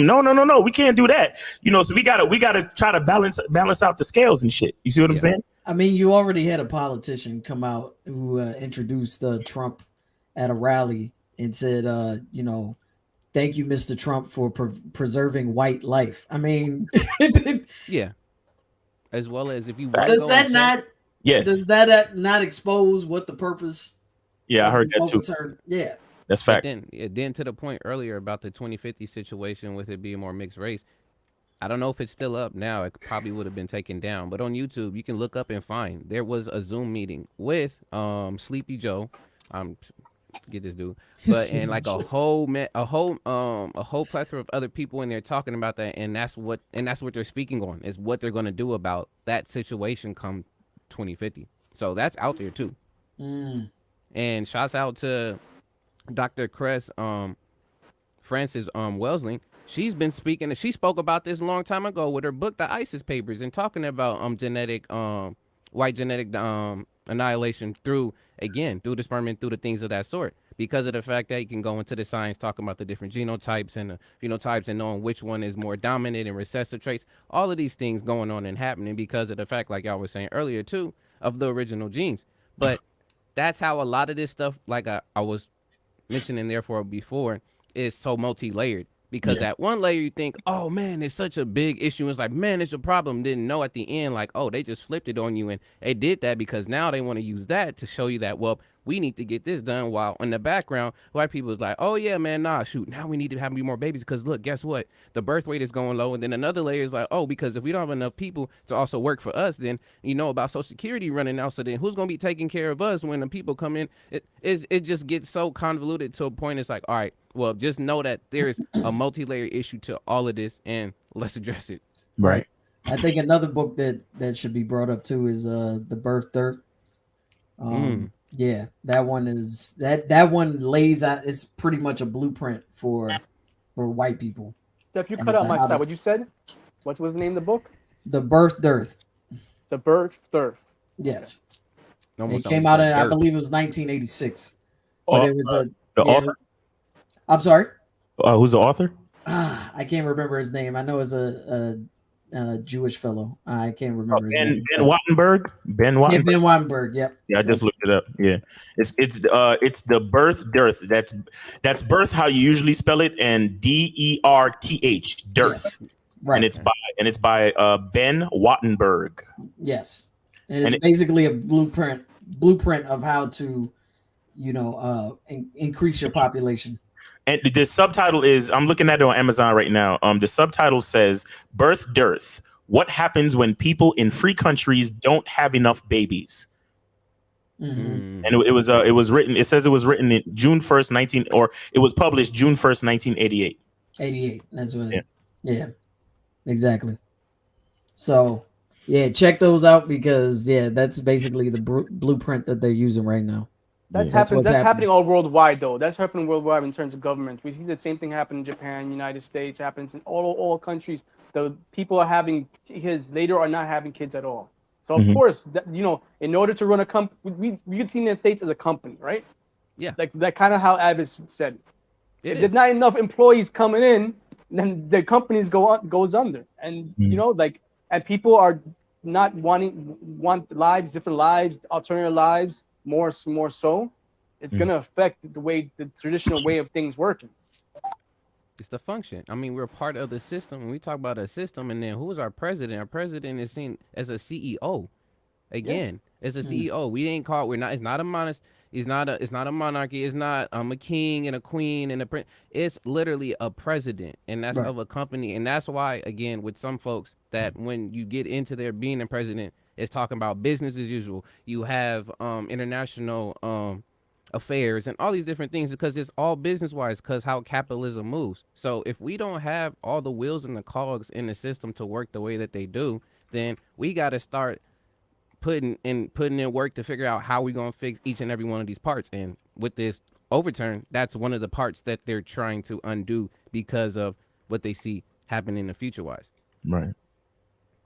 [SPEAKER 2] No, we can't do that. So we gotta try to balance out the scales and shit. You see what I'm saying?
[SPEAKER 3] I mean, you already had a politician come out who introduced Trump at a rally and said, thank you, Mr. Trump, for preserving white life. I mean,
[SPEAKER 4] yeah. As well as if you
[SPEAKER 3] does that not expose what the purpose?
[SPEAKER 2] Yeah, I heard that too.
[SPEAKER 3] Yeah,
[SPEAKER 2] that's facts.
[SPEAKER 4] Then to the point earlier about the 2050 situation with it being more mixed race. I don't know if it's still up now. It probably would have been taken down. But on YouTube, you can look up and find there was a Zoom meeting with Sleepy Joe. Get this dude, but and like a whole plethora of other people in there talking about that, and that's what they're speaking on, is what they're going to do about that situation come 2050. So that's out there too. And shouts out to Dr. Cress, Frances Welsling. She's been speaking. She spoke about this a long time ago with her book, The ISIS Papers, and talking about white genetic annihilation through the sperm and through the things of that sort. because of the fact that you can go into the science talking about the different genotypes and the phenotypes and knowing which one is more dominant and recessive traits. All of these things going on and happening because of the fact, like y'all was saying earlier too, of the original genes. But that's how a lot of this stuff, like I was mentioning therefore before, is so multi-layered. Because at one layer you think, oh man, it's such a big issue. It's like, man, it's a problem. Didn't know at the end, like, oh, they just flipped it on you, and they did that because now they want to use that to show you that, well, we need to get this done. While in the background, white people is like, oh yeah, man, nah, shoot, now we need to have more babies because look, guess what? The birth rate is going low. And then another layer is like, oh, because if we don't have enough people to also work for us, then about Social Security running out. So then who's gonna be taking care of us when the people come in? It just gets so convoluted to a point. It's like, all right, well, just know that there is a multi-layer issue to all of this, and let's address it.
[SPEAKER 2] Right.
[SPEAKER 3] I think another book that should be brought up too is The Birth Dearth. Yeah, that one is that one lays out. It's pretty much a blueprint for white people.
[SPEAKER 5] Steph, you cut out my side. What you said? What was the name of the book?
[SPEAKER 3] The Birth Dearth.
[SPEAKER 5] The Birth Dearth.
[SPEAKER 3] Yes.
[SPEAKER 4] Almost
[SPEAKER 3] it came out in, I believe it was 1986. But it was
[SPEAKER 2] the author.
[SPEAKER 3] I'm sorry.
[SPEAKER 2] Who's the author?
[SPEAKER 3] I can't remember his name. I know it's a Jewish fellow. I can't remember his name.
[SPEAKER 2] Ben Wattenberg. Ben Wattenberg.
[SPEAKER 3] Yeah, Ben Wattenberg. Yep.
[SPEAKER 2] Yeah, I just looked it up. Yeah, it's The Birth Dearth. That's birth how you usually spell it, and DERTH Dearth.
[SPEAKER 3] Yes. Right.
[SPEAKER 2] And it's by Ben Wattenberg.
[SPEAKER 3] Yes, and it's basically a blueprint of how to, increase your population.
[SPEAKER 2] And the subtitle is, I'm looking at it on Amazon right now. The subtitle says Birth Dearth. What happens when people in free countries don't have enough babies?
[SPEAKER 3] Mm-hmm.
[SPEAKER 2] And it was written. It says it was written in June 1st, it was published June 1st, 1988.
[SPEAKER 3] 88. That's what. Yeah, exactly. So, yeah, check those out because that's basically the blueprint that they're using right now.
[SPEAKER 5] That's happening all worldwide, though. That's happening worldwide in terms of governments. We see the same thing happen in Japan, United States, happens in all countries. The people are having kids later or not having kids at all. So of course, in order to run a company, we could see the United States as a company, right?
[SPEAKER 4] Yeah.
[SPEAKER 5] Like that kind of how Abbas said. If there's not enough employees coming in, then the companies goes under, and and people are not want lives, different lives, alternative lives. More so, it's going to affect the traditional way of things working.
[SPEAKER 4] It's the function. I mean, we're part of the system. When we talk about a system, and then who is our president? Our president is seen as a CEO. Again, it's a CEO. We ain't called. We're not. It's not a monarchy. It's not a monarchy. It's not a king and a queen and a prince. It's literally a president, and that's of a company. And that's why, again, with some folks, that when you get into their being a president, it's talking about business as usual. You have international affairs and all these different things because it's all business wise because how capitalism moves. So if we don't have all the wheels and the cogs in the system to work the way that they do, then we got to start putting in work to figure out how we're going to fix each and every one of these parts. And with this overturn, that's one of the parts that they're trying to undo because of what they see happening in the future wise.
[SPEAKER 2] Right.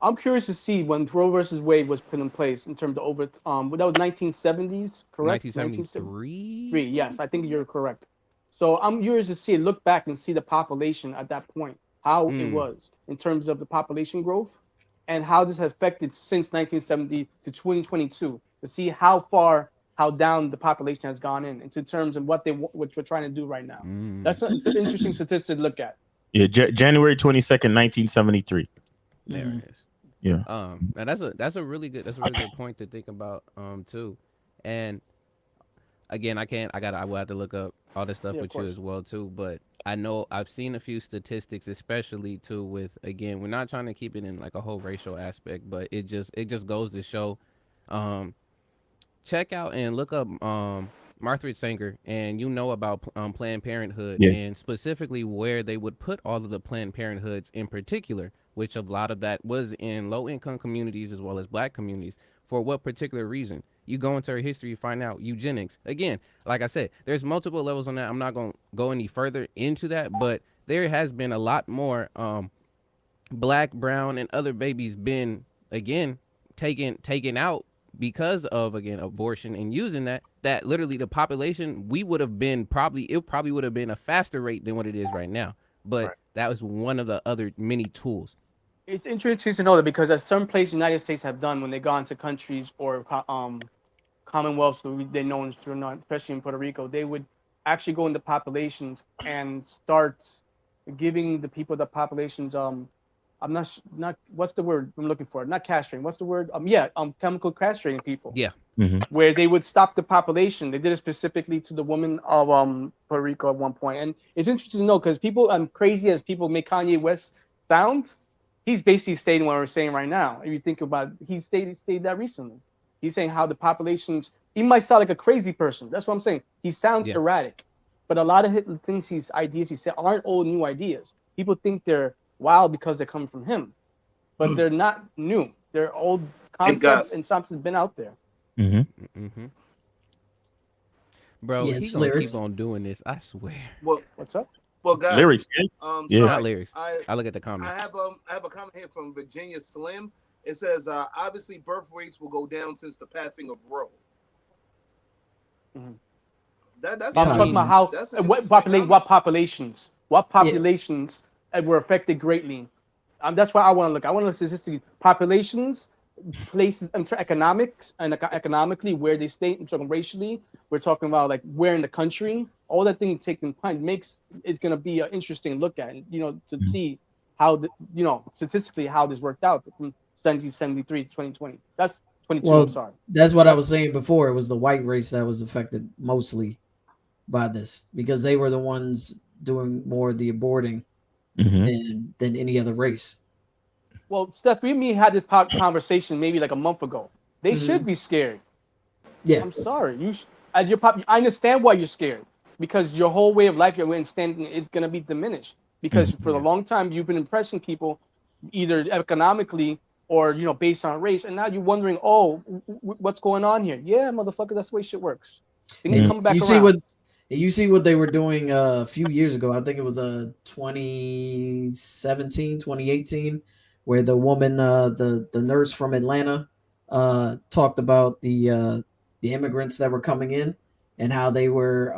[SPEAKER 5] I'm curious to see when Roe versus Wade was put in place in terms of that was 1970s, correct?
[SPEAKER 4] 1973.
[SPEAKER 5] Yes, I think you're correct. So I'm curious to see, look back and see the population at that point, how it was in terms of the population growth, and how this has affected since 1970 to 2022 to see how down the population has gone in terms of what we're trying to do right now. It's an interesting statistic to look at.
[SPEAKER 2] Yeah, January 22nd, 1973.
[SPEAKER 4] There it is.
[SPEAKER 2] Yeah.
[SPEAKER 4] And that's a really good point to think about too. And again, I will have to look up all this stuff with you as well too. But I know I've seen a few statistics, especially too with, again, we're not trying to keep it in like a whole racial aspect, but it just goes to show. Check out and look up Margaret Sanger, and about Planned Parenthood and specifically where they would put all of the Planned Parenthoods in particular, which a lot of that was in low-income communities as well as black communities. For what particular reason? You go into her history, you find out eugenics. Again, like I said, there's multiple levels on that. I'm not going to go any further into that, but there has been a lot more black, brown, and other babies been, again, taken out because of, again, abortion and using that literally the population, we would have been it probably would have been a faster rate than what it is right now. But that was one of the other many tools.
[SPEAKER 5] It's interesting to know that, because at some places the United States have done when they go into countries or commonwealths that they know, especially in Puerto Rico, they would actually go into populations and start giving the people, the populations, I'm not what's the word I'm looking for? Not castrating. What's the word? Chemical castrating people.
[SPEAKER 4] Yeah.
[SPEAKER 5] Where they would stop the population. They did it specifically to the women of Puerto Rico at one point. And it's interesting to know, because people, crazy as people make Kanye West sound, he's basically stating what we're saying right now. If you think about it, he stated that recently. He's saying how the populations, he might sound like a crazy person. That's what I'm saying. He sounds erratic. But a lot of the ideas he said aren't old new ideas. People think they're wild because they come from him. But they're not new. They're old concepts and something that's been out there.
[SPEAKER 4] Bro, he's gonna keep on doing this, I swear.
[SPEAKER 1] Well,
[SPEAKER 5] what's up?
[SPEAKER 1] Well, guys,
[SPEAKER 2] lyrics.
[SPEAKER 4] Not lyrics. I look at the comments.
[SPEAKER 1] I have a comment here from Virginia Slim. It says, obviously birth rates will go down since the passing of Roe. That's
[SPEAKER 5] I'm talking about how what populations were affected greatly. That's why I want to look. I want to look statistically. Populations, places, economics, and economically where they stay. I'm talking racially. We're talking about like where in the country. All that thing taken point makes it's going to be an interesting look at, to see how statistically how this worked out from 1773 to 2020. That's 22.
[SPEAKER 3] Well,
[SPEAKER 5] I'm sorry.
[SPEAKER 3] That's what I was saying before. It was the white race that was affected mostly by this, because they were the ones doing more of the aborting than any other race.
[SPEAKER 5] Well, Steph, we and me had this conversation maybe like a month ago. They should be scared.
[SPEAKER 3] Yeah,
[SPEAKER 5] I'm sorry. I understand why you're scared, because your whole way of life, your way of standing, is going to be diminished. Because for a long time you've been impressing people, either economically or based on race, and now you're wondering, what's going on here? Yeah, motherfucker, that's the way shit works. Things come back around.
[SPEAKER 3] You see what they were doing a few years ago. I think it was 2017, 2018, where the woman, the nurse from Atlanta, talked about the immigrants that were coming in and how they were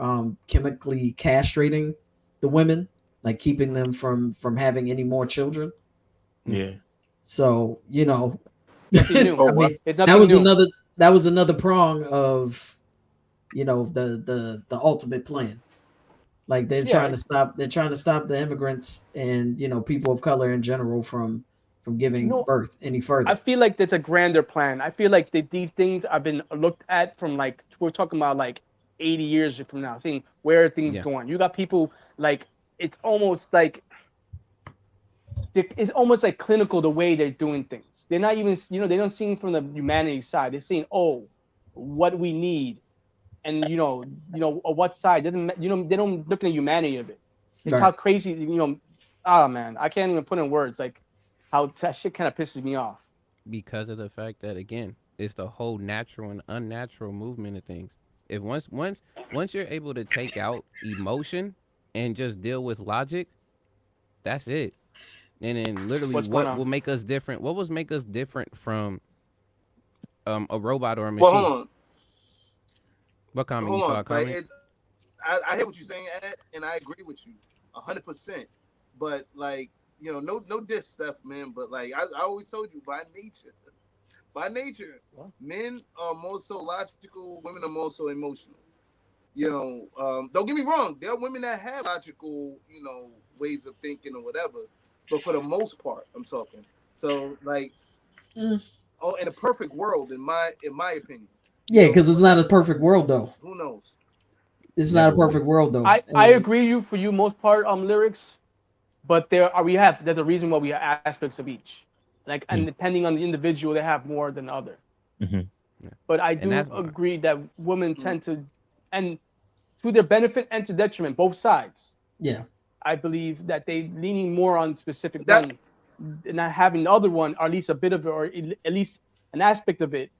[SPEAKER 3] chemically castrating the women, like keeping them from having any more children.
[SPEAKER 2] Yeah.
[SPEAKER 3] So
[SPEAKER 5] Nothing new.
[SPEAKER 3] that was another prong of the ultimate plan. Like they're trying to stop the immigrants and people of color in general from giving birth any further.
[SPEAKER 5] I feel like there's a grander plan. I feel like these things have been looked at from we're talking about 80 years from now, seeing where are things going. You got people it's almost like clinical the way they're doing things. They're not even they don't see from the humanity side. They're saying, what we need. And what side doesn't they don't look at the humanity of it. It's how crazy man, I can't even put in words how that shit kind of pisses me off.
[SPEAKER 4] Because of the fact that, again, it's the whole natural and unnatural movement of things. If once you're able to take out emotion and just deal with logic, that's it. And then literally what will make us different? What will make us different from a robot or a machine?
[SPEAKER 1] Well, hold on.
[SPEAKER 4] What comment?
[SPEAKER 1] Hold
[SPEAKER 4] you saw
[SPEAKER 1] on.
[SPEAKER 4] a comment?
[SPEAKER 1] I hear what you're saying, Ed, and I agree with you 100%. But no diss stuff, man. But I always told you, by nature, men are more so logical, women are more so emotional. Don't get me wrong. There are women that have logical, ways of thinking or whatever. But for the most part, I'm talking. So in a perfect world, in my opinion.
[SPEAKER 3] Yeah, because it's not a perfect world, though.
[SPEAKER 1] Who knows?
[SPEAKER 3] It's not a perfect world, though.
[SPEAKER 5] I agree for you most part lyrics, but there's a reason why we have aspects of each. And depending on the individual, they have more than other. But I do agree that women tend to, and to their benefit and to detriment, both sides.
[SPEAKER 3] Yeah.
[SPEAKER 5] I believe that they leaning more on specific one, and not having the other one, or at least a bit of it, or at least an aspect of it,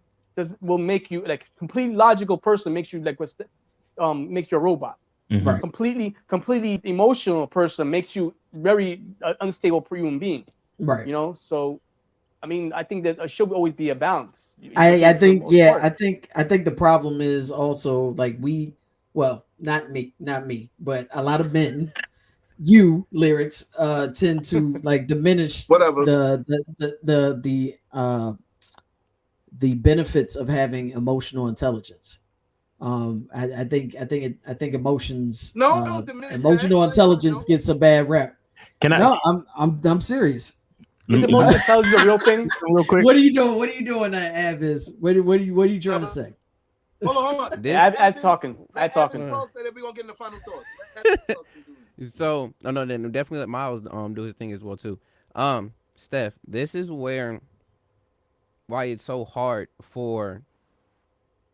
[SPEAKER 5] will make you completely logical person makes you makes you a robot.
[SPEAKER 3] Right.
[SPEAKER 5] Completely emotional person makes you very unstable human being.
[SPEAKER 3] Right.
[SPEAKER 5] So I mean, I think that there should always be a balance.
[SPEAKER 3] I think I think the problem is also like not me, but a lot of men, lyrics tend to like diminish
[SPEAKER 1] Whatever.
[SPEAKER 3] the benefits of having emotional intelligence. I think emotions. Emotional intelligence gets a bad rap. No, I'm serious.
[SPEAKER 5] Is emotional intelligence a real thing?
[SPEAKER 2] Real quick.
[SPEAKER 3] What are you doing? What are you doing, Avis? What are you trying to say?
[SPEAKER 1] Hold on.
[SPEAKER 5] Add talking.
[SPEAKER 1] Talk, so that we're gonna get in the final thoughts.
[SPEAKER 4] So no, then definitely let Miles do his thing as well too. Steph, this is why it's so hard for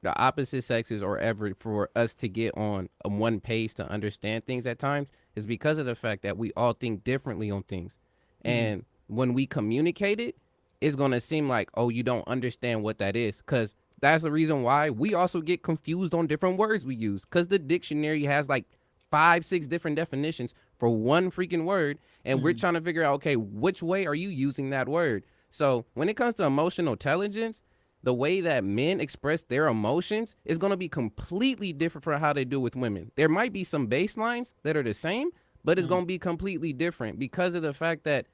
[SPEAKER 4] the opposite sexes or ever for us to get on one page to understand things at times is because of the fact that we all think differently on things. And when we communicate it, it's going to seem like, oh, you don't understand what that is. Because that's the reason why we also get confused on different words we use. Because the dictionary has like 5-6 different definitions for one freaking word. And we're trying to figure out, okay, which way are you using that word? So when it comes to emotional intelligence, the way that men express their emotions is going to be completely different from how they do with women. There might be some baselines that are the same, but it's going to be completely different because of the fact that,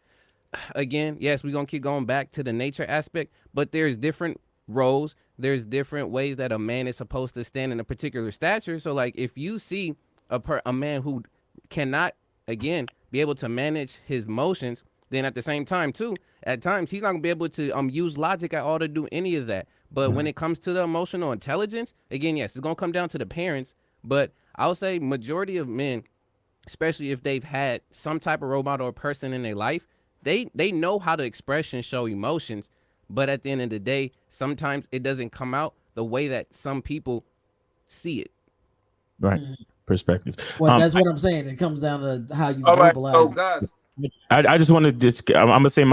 [SPEAKER 4] again, yes, we're going to keep going back to the nature aspect, but there's different roles. There's different ways that a man is supposed to stand in a particular stature. So, like, if you see a man who cannot, again, be able to manage his emotions, then at the same time, too, at times, he's not going to be able to use logic at all to do any of that. But when it comes to the emotional intelligence, again, yes, it's going to come down to the parents. But I would say majority of men, especially if they've had some type of role model or person in their life, they know how to express and show emotions. But at the end of the day, sometimes it doesn't come out the way that some people see it.
[SPEAKER 2] Right. Perspective.
[SPEAKER 3] Well, that's what I'm saying. It comes down to how you verbalize.
[SPEAKER 1] Right, so guys.
[SPEAKER 2] I just want to I'm gonna say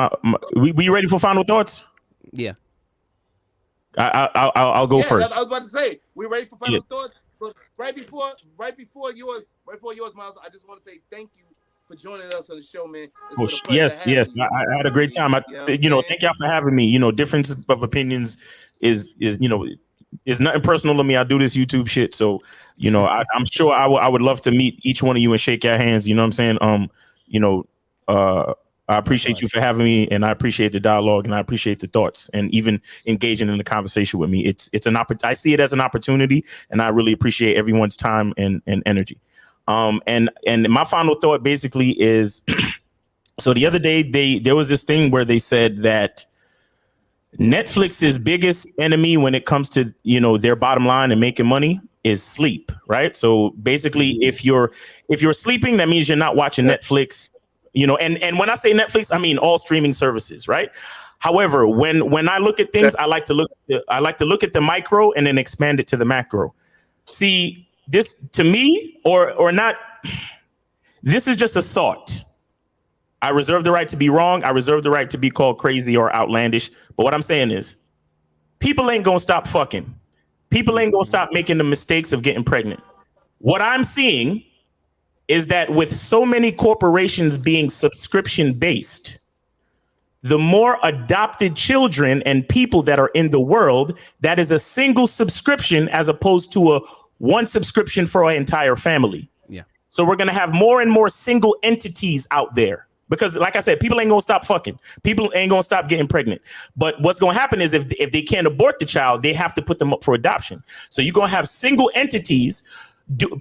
[SPEAKER 2] we ready for final thoughts?
[SPEAKER 4] Yeah.
[SPEAKER 2] I'll go first.
[SPEAKER 1] I was about to say we ready for final thoughts, but right before yours, Miles, I just want to say thank you for joining us on the show, man.
[SPEAKER 2] Yes. I had a great time. Thank y'all for having me. Difference of opinions is it's nothing personal to me. I do this YouTube shit, so I'm sure I would love to meet each one of you and shake your hands. You know what I'm saying? I appreciate you for having me, and I appreciate the dialogue, and I appreciate the thoughts, and even engaging in the conversation with me. It's an I see it as an opportunity, and I really appreciate everyone's time and energy. And my final thought basically is, so the other day there was this thing where they said that Netflix's biggest enemy when it comes to their bottom line and making money is sleep, right? So basically, if you're sleeping, that means you're not watching Netflix. And when I say Netflix, I mean all streaming services, right? However, when I look at things, I like to look at the micro and then expand it to the macro. See, this to me, or not, this is just a thought. I reserve the right to be wrong. I reserve the right to be called crazy or outlandish. But what I'm saying is, people ain't gonna stop fucking. People ain't gonna stop making the mistakes of getting pregnant. What I'm seeing is that with so many corporations being subscription based, the more adopted children and people that are in the world, that is a single subscription as opposed to a one subscription for an entire family.
[SPEAKER 4] Yeah.
[SPEAKER 2] So we're going to have more and more single entities out there because, like I said, people ain't going to stop fucking. People ain't going to stop getting pregnant. But what's going to happen is if they can't abort the child, they have to put them up for adoption. So you're going to have single entities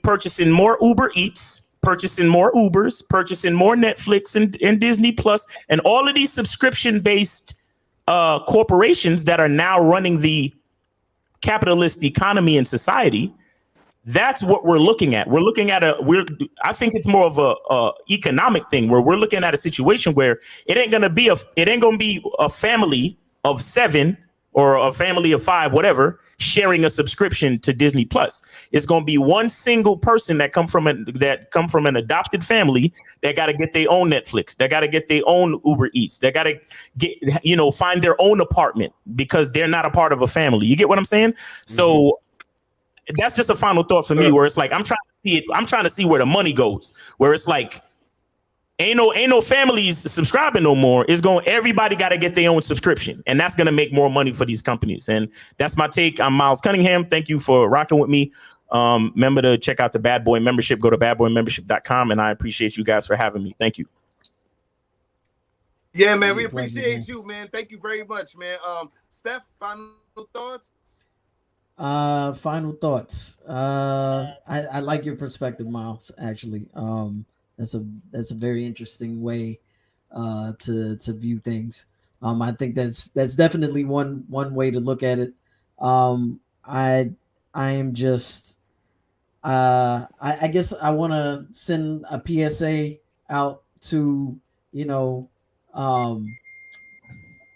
[SPEAKER 2] purchasing more Uber Eats, purchasing more Ubers, purchasing more Netflix and Disney Plus, and all of these subscription-based corporations that are now running the capitalist economy and society. That's what we're looking at. We're looking at I think it's more of a economic thing where we're looking at a situation where it ain't gonna be a family of 7 or a family of 5, whatever, sharing a subscription to Disney Plus. It's going to be one single person that come from an adopted family that got to get their own Netflix. They got to get their own Uber Eats. They got to get, find their own apartment because they're not a part of a family. You get what I'm saying? Mm-hmm. So that's just a final thought for me where it's like, I'm trying to see where the money goes, where it's like, ain't no families subscribing no more. It's going, everybody got to get their own subscription, and that's going to make more money for these companies. And that's my take. I'm Miles Cunningham. Thank you for rocking with me. Remember to check out the Bad Boy membership. Go to badboymembership.com, and I appreciate you guys for having me. Thank you.
[SPEAKER 1] Yeah, man, we appreciate you, man. Thank you very much, man. Steph, final thoughts?
[SPEAKER 3] Final thoughts. I like your perspective, Miles, actually. That's a very interesting way to view things. I think that's definitely one way to look at it. I am just I guess I want to send a PSA out to, you know,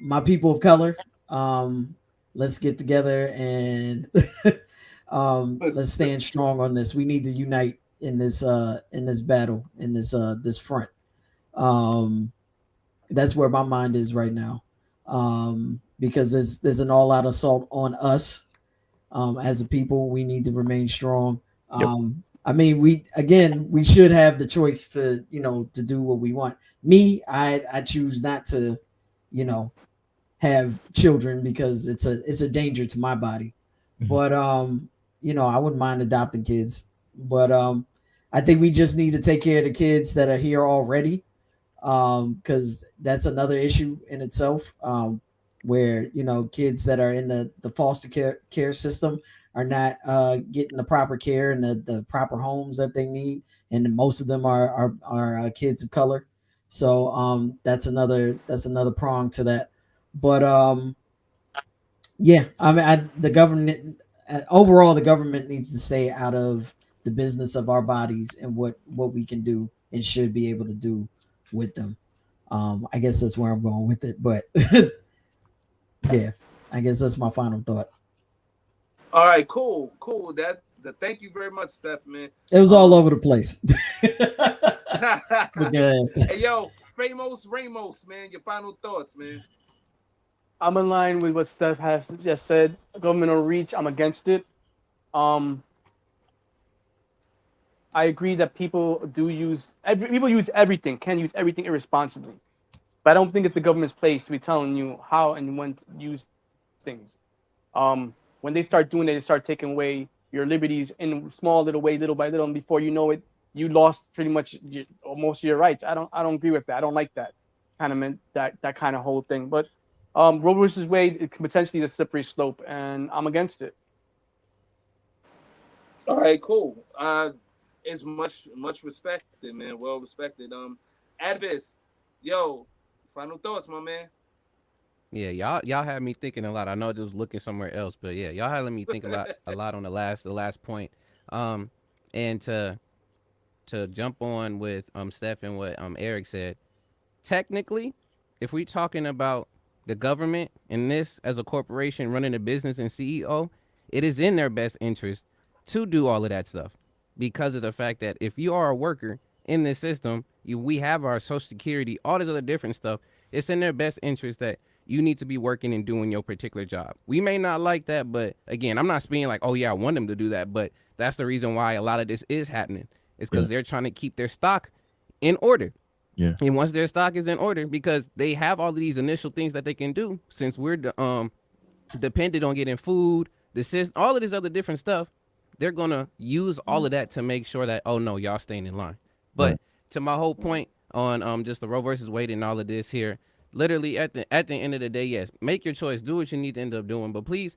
[SPEAKER 3] my people of color. Let's get together and let's stand strong on this. We need to unite in this battle, in this front. That's where my mind is right now. Because there's an all-out assault on us. As a people, we need to remain strong.
[SPEAKER 2] Yep.
[SPEAKER 3] I mean, we should have the choice to, you know, to do what we want. Me, I choose not to, you know, have children because it's a danger to my body. Mm-hmm. But you know, I wouldn't mind adopting kids. But I think we just need to take care of the kids that are here already. Because that's another issue in itself. Where, you know, kids that are in the foster care system are not getting the proper care and the proper homes that they need, and most of them are kids of color. So that's another prong to that. But yeah, I mean, the government overall, the government needs to stay out of the business of our bodies and what we can do and should be able to do with them. I guess that's where I'm going with it, but yeah, I guess that's my final thought.
[SPEAKER 1] All right, cool. Thank you very much, Steph, man.
[SPEAKER 3] It was all over the place.
[SPEAKER 1] Hey, yo, Famous Ramos, man, your final thoughts, man.
[SPEAKER 5] I'm in line with what Steph has just said. Governmental reach, I'm against it. I agree that people use everything, can use everything irresponsibly. But I don't think it's the government's place to be telling you how and when to use things. When they start doing it, they start taking away your liberties in small little way, little by little, and before you know it, you lost pretty much most of your rights. I don't agree with that. I don't like that kind of whole thing. But Roe versus Wade, it potentially is a slippery slope, and I'm against it.
[SPEAKER 1] All right, cool. It's much respected, man. Well respected. Advis, yo, final thoughts, my man.
[SPEAKER 4] Yeah, y'all had me thinking a lot. I know it was looking somewhere else, but yeah, y'all had me think a lot on the last point. And to jump on with Steph and what Eric said, technically, if we're talking about the government and this as a corporation running a business and CEO, it is in their best interest to do all of that stuff, because of the fact that if you are a worker in this system, we have our Social Security, all this other different stuff. It's in their best interest that you need to be working and doing your particular job. We may not like that, but again, I'm not speaking like, oh yeah, I want them to do that, but that's the reason why a lot of this is happening. It's because they're trying to keep their stock in order. Yeah. And once their stock is in order, because they have all of these initial things that they can do, since we're dependent on getting food, the system, all of this other different stuff, they're gonna use all of that to make sure that, oh no, y'all staying in line. But to my whole point on just the Roe versus Wade and all of this here, literally at the end of the day, yes, make your choice, do what you need to end up doing, but please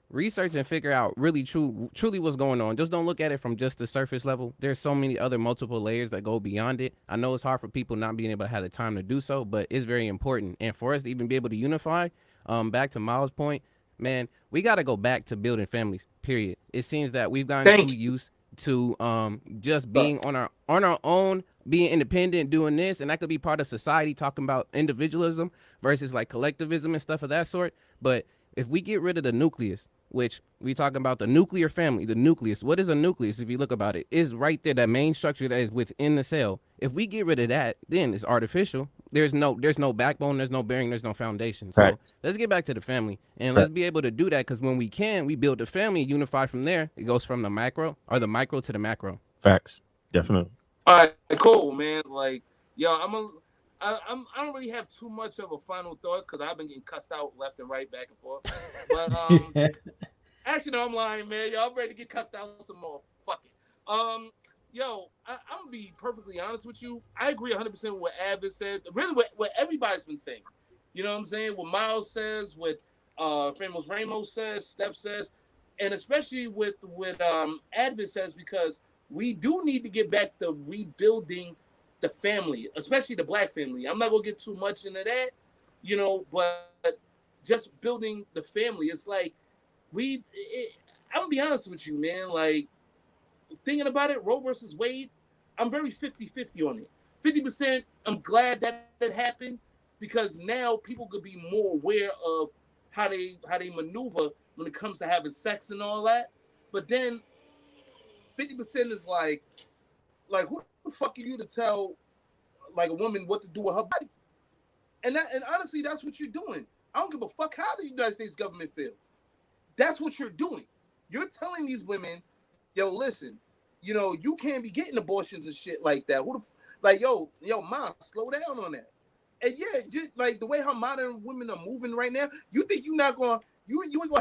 [SPEAKER 4] research and figure out really truly what's going on. Just don't look at it from just the surface level. There's so many other multiple layers that go beyond it. I know it's hard for people not being able to have the time to do so, but it's very important. And for us to even be able to unify, back to Miles' point, man, we got to go back to building families, period. It seems that we've gotten too used to just being on our own, being independent, doing this, and that could be part of society, talking about individualism versus like collectivism and stuff of that sort. But if we get rid of the nucleus, which we talking about the nuclear family, the nucleus, what is a nucleus? If you look about it, is right there, that main structure that is within the cell. If we get rid of that, then it's artificial. There's no backbone, there's no bearing, there's no foundation. So let's get back to the family, and let's be able to do that, because when we build a family, unify from there. It goes from the micro to the macro.
[SPEAKER 2] Facts, definitely.
[SPEAKER 1] All right, cool, man. Like, Yo, I don't really have too much of a final thoughts because I've been getting cussed out left and right, back and forth. But actually, no, I'm lying, man. Yo, I'm ready to get cussed out some more. Fuck it. Yo, I'm gonna be perfectly honest with you. I agree 100% with what Advis said. Really, what everybody's been saying. You know what I'm saying? What Miles says, what Famous Ramos says, Steph says, and especially with Advis says, because we do need to get back to rebuilding the family, especially the black family. I'm not gonna get too much into that, you know, but just building the family. It's like I'm gonna be honest with you, man. Like, thinking about it, Roe versus Wade, I'm very 50-50 on it. 50%, I'm glad that it happened because now people could be more aware of how they maneuver when it comes to having sex and all that. But then 50% is like who the fuck are you to tell like a woman what to do with her body? And honestly, that's what you're doing. I don't give a fuck how the United States government feel. That's what you're doing. You're telling these women, yo, listen, you know, you can't be getting abortions and shit like that. Yo, mom, slow down on that. And yeah, like the way how modern women are moving right now, you think you ain't gonna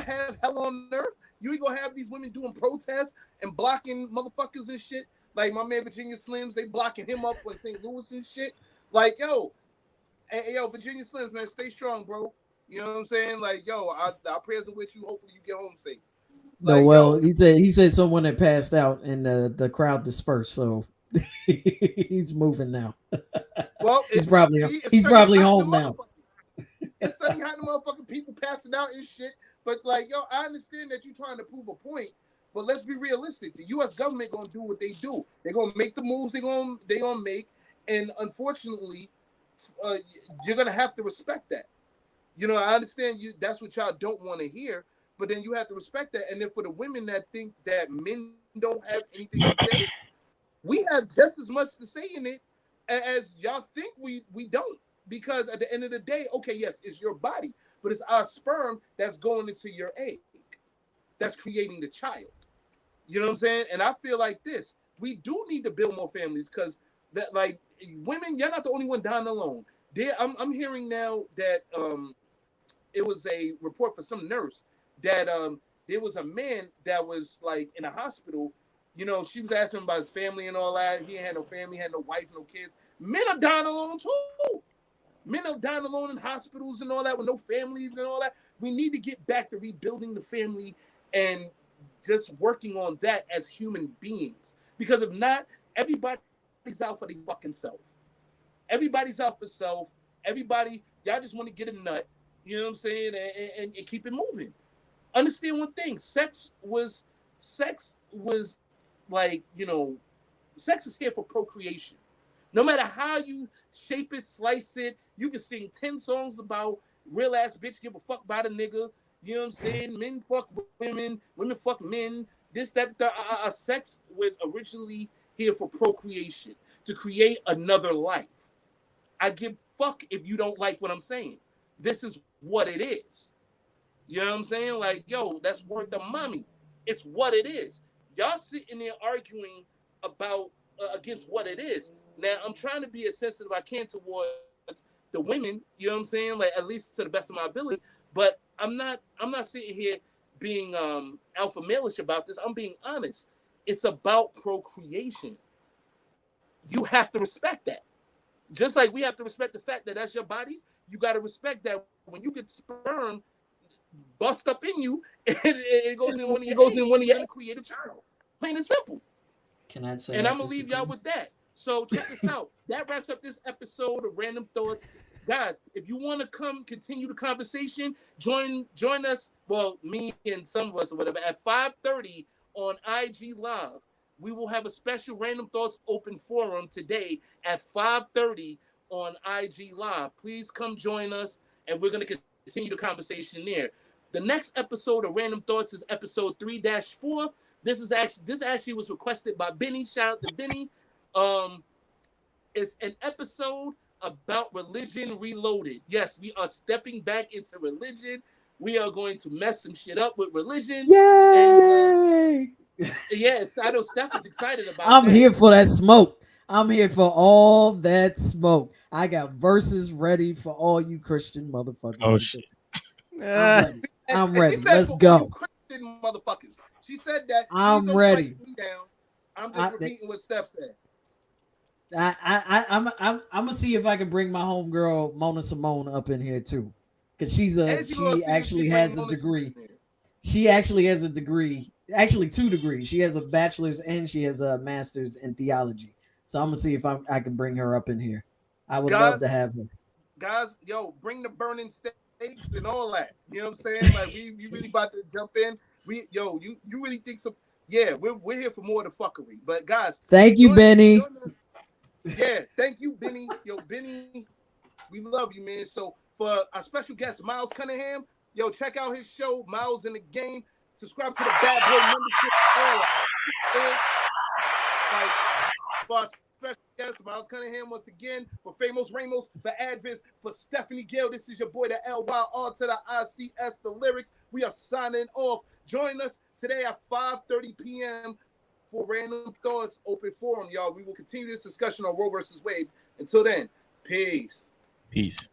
[SPEAKER 1] have hell on earth? You ain't gonna have these women doing protests and blocking motherfuckers and shit? Like my man Virginia Slims, they blocking him up in St. Louis and shit. Like, yo, Virginia Slims, man, stay strong, bro. You know what I'm saying? Like, yo, our prayers are with you. Hopefully you get home safe.
[SPEAKER 3] No,
[SPEAKER 1] Like,
[SPEAKER 3] well, he said someone had passed out and the crowd dispersed, so he's moving now.
[SPEAKER 1] Well,
[SPEAKER 3] he's probably home now.
[SPEAKER 1] It's sunny hot in the motherfucking people passing out and shit. But like, yo, I understand that you're trying to prove a point, but let's be realistic. The U.S. government gonna do what they do. They're gonna make the moves they gonna make, and unfortunately, you're gonna have to respect that. You know, I understand you. That's what y'all don't want to hear, but then you have to respect that. And then for the women that think that men don't have anything to say, we have just as much to say in it as y'all think we don't. Because at the end of the day, okay, yes, it's your body, but it's our sperm that's going into your egg, that's creating the child. You know what I'm saying? And I feel like this: we do need to build more families because that, like, women, you're not the only one dying alone. I'm hearing now that it was a report for some nurse that there was a man that was like in a hospital. You know, she was asking him about his family and all that. He ain't had no family, had no wife, no kids. Men are dying alone too. Men are dying alone in hospitals and all that with no families and all that. We need to get back to rebuilding the family and just working on that as human beings. Because if not, everybody's out for their fucking self. Everybody's out for self. Everybody, y'all just want to get a nut, you know what I'm saying, and keep it moving. Understand one thing: sex was like, you know, sex is here for procreation. No matter how you shape it, slice it, you can sing 10 songs about real ass bitch, give a fuck about a nigga. You know what I'm saying? Men fuck women, women fuck men. This, that, sex was originally here for procreation, to create another life. I give fuck if you don't like what I'm saying. This is what it is. You know what I'm saying? Like, yo, that's word to mommy. It's what it is. Y'all sitting there arguing about against what it is. Now, I'm trying to be as sensitive as I can towards the women, you know what I'm saying? Like, at least to the best of my ability. But I'm not sitting here being alpha male-ish about this. I'm being honest. It's about procreation. You have to respect that. Just like we have to respect the fact that that's your bodies, you got to respect that when you get sperm bust up in you, and it goes in one of your eggs, you're going to create a child. Plain and simple.
[SPEAKER 3] Can I say?
[SPEAKER 1] And I'm going to leave y'all with that. So check this out. That wraps up this episode of Randumb Thoughtz. Guys, if you want to continue the conversation, join us, well, me and some of us or whatever, at 5:30 on IG Live. We will have a special Randumb Thoughtz open forum today at 5:30 on IG Live. Please come join us, and we're going to continue the conversation there. The next episode of Randumb Thoughtz is episode 3-4. This actually was requested by Benny. Shout out to Benny. It's an episode about religion reloaded. Yes, we are stepping back into religion. We are going to mess some shit up with religion.
[SPEAKER 3] Yay!
[SPEAKER 1] And, yes, I know Steph is excited about
[SPEAKER 3] I'm
[SPEAKER 1] that.
[SPEAKER 3] here for that smoke. I'm here for all that smoke. I got verses ready for all you Christian motherfuckers.
[SPEAKER 2] Oh shit.
[SPEAKER 3] I'm ready. I'm
[SPEAKER 1] And
[SPEAKER 3] ready.
[SPEAKER 1] she said,
[SPEAKER 3] Let's
[SPEAKER 1] for all
[SPEAKER 3] go.
[SPEAKER 1] you Christian motherfuckers. She said that. Please
[SPEAKER 3] I'm
[SPEAKER 1] don't
[SPEAKER 3] ready.
[SPEAKER 1] strike me down. I'm just repeating what Steph said.
[SPEAKER 3] I'm gonna see if I can bring my homegirl Mona Simone up in here too, because she actually has a degree. She actually has a degree, actually 2 degrees. She has a bachelor's and she has a master's in theology. So I'm gonna see if I can bring her up in here. I would love to have her.
[SPEAKER 1] Guys, yo, bring the burning steaks and all that. You know what I'm saying? Like we really about to jump in. You really think so? Yeah, we're here for more of the fuckery. But guys,
[SPEAKER 3] thank you, Benny.
[SPEAKER 1] Yeah, thank you, Benny. Yo, Benny, we love you, man. So for our special guest, Miles Cunningham, yo, check out his show, Miles in the Game. Subscribe to the Bad Boy membership. All that. Like, for our special guest, Miles Cunningham, once again, for Famos Ramos, for Advis, for Stephanie Gale, this is your boy, the LYR to the ICS, the lyrics. We are signing off. Join us today at 5:30 p.m. for Random Thoughts Open Forum, y'all. We will continue this discussion on Roe versus Wade. Until then, peace.
[SPEAKER 2] Peace.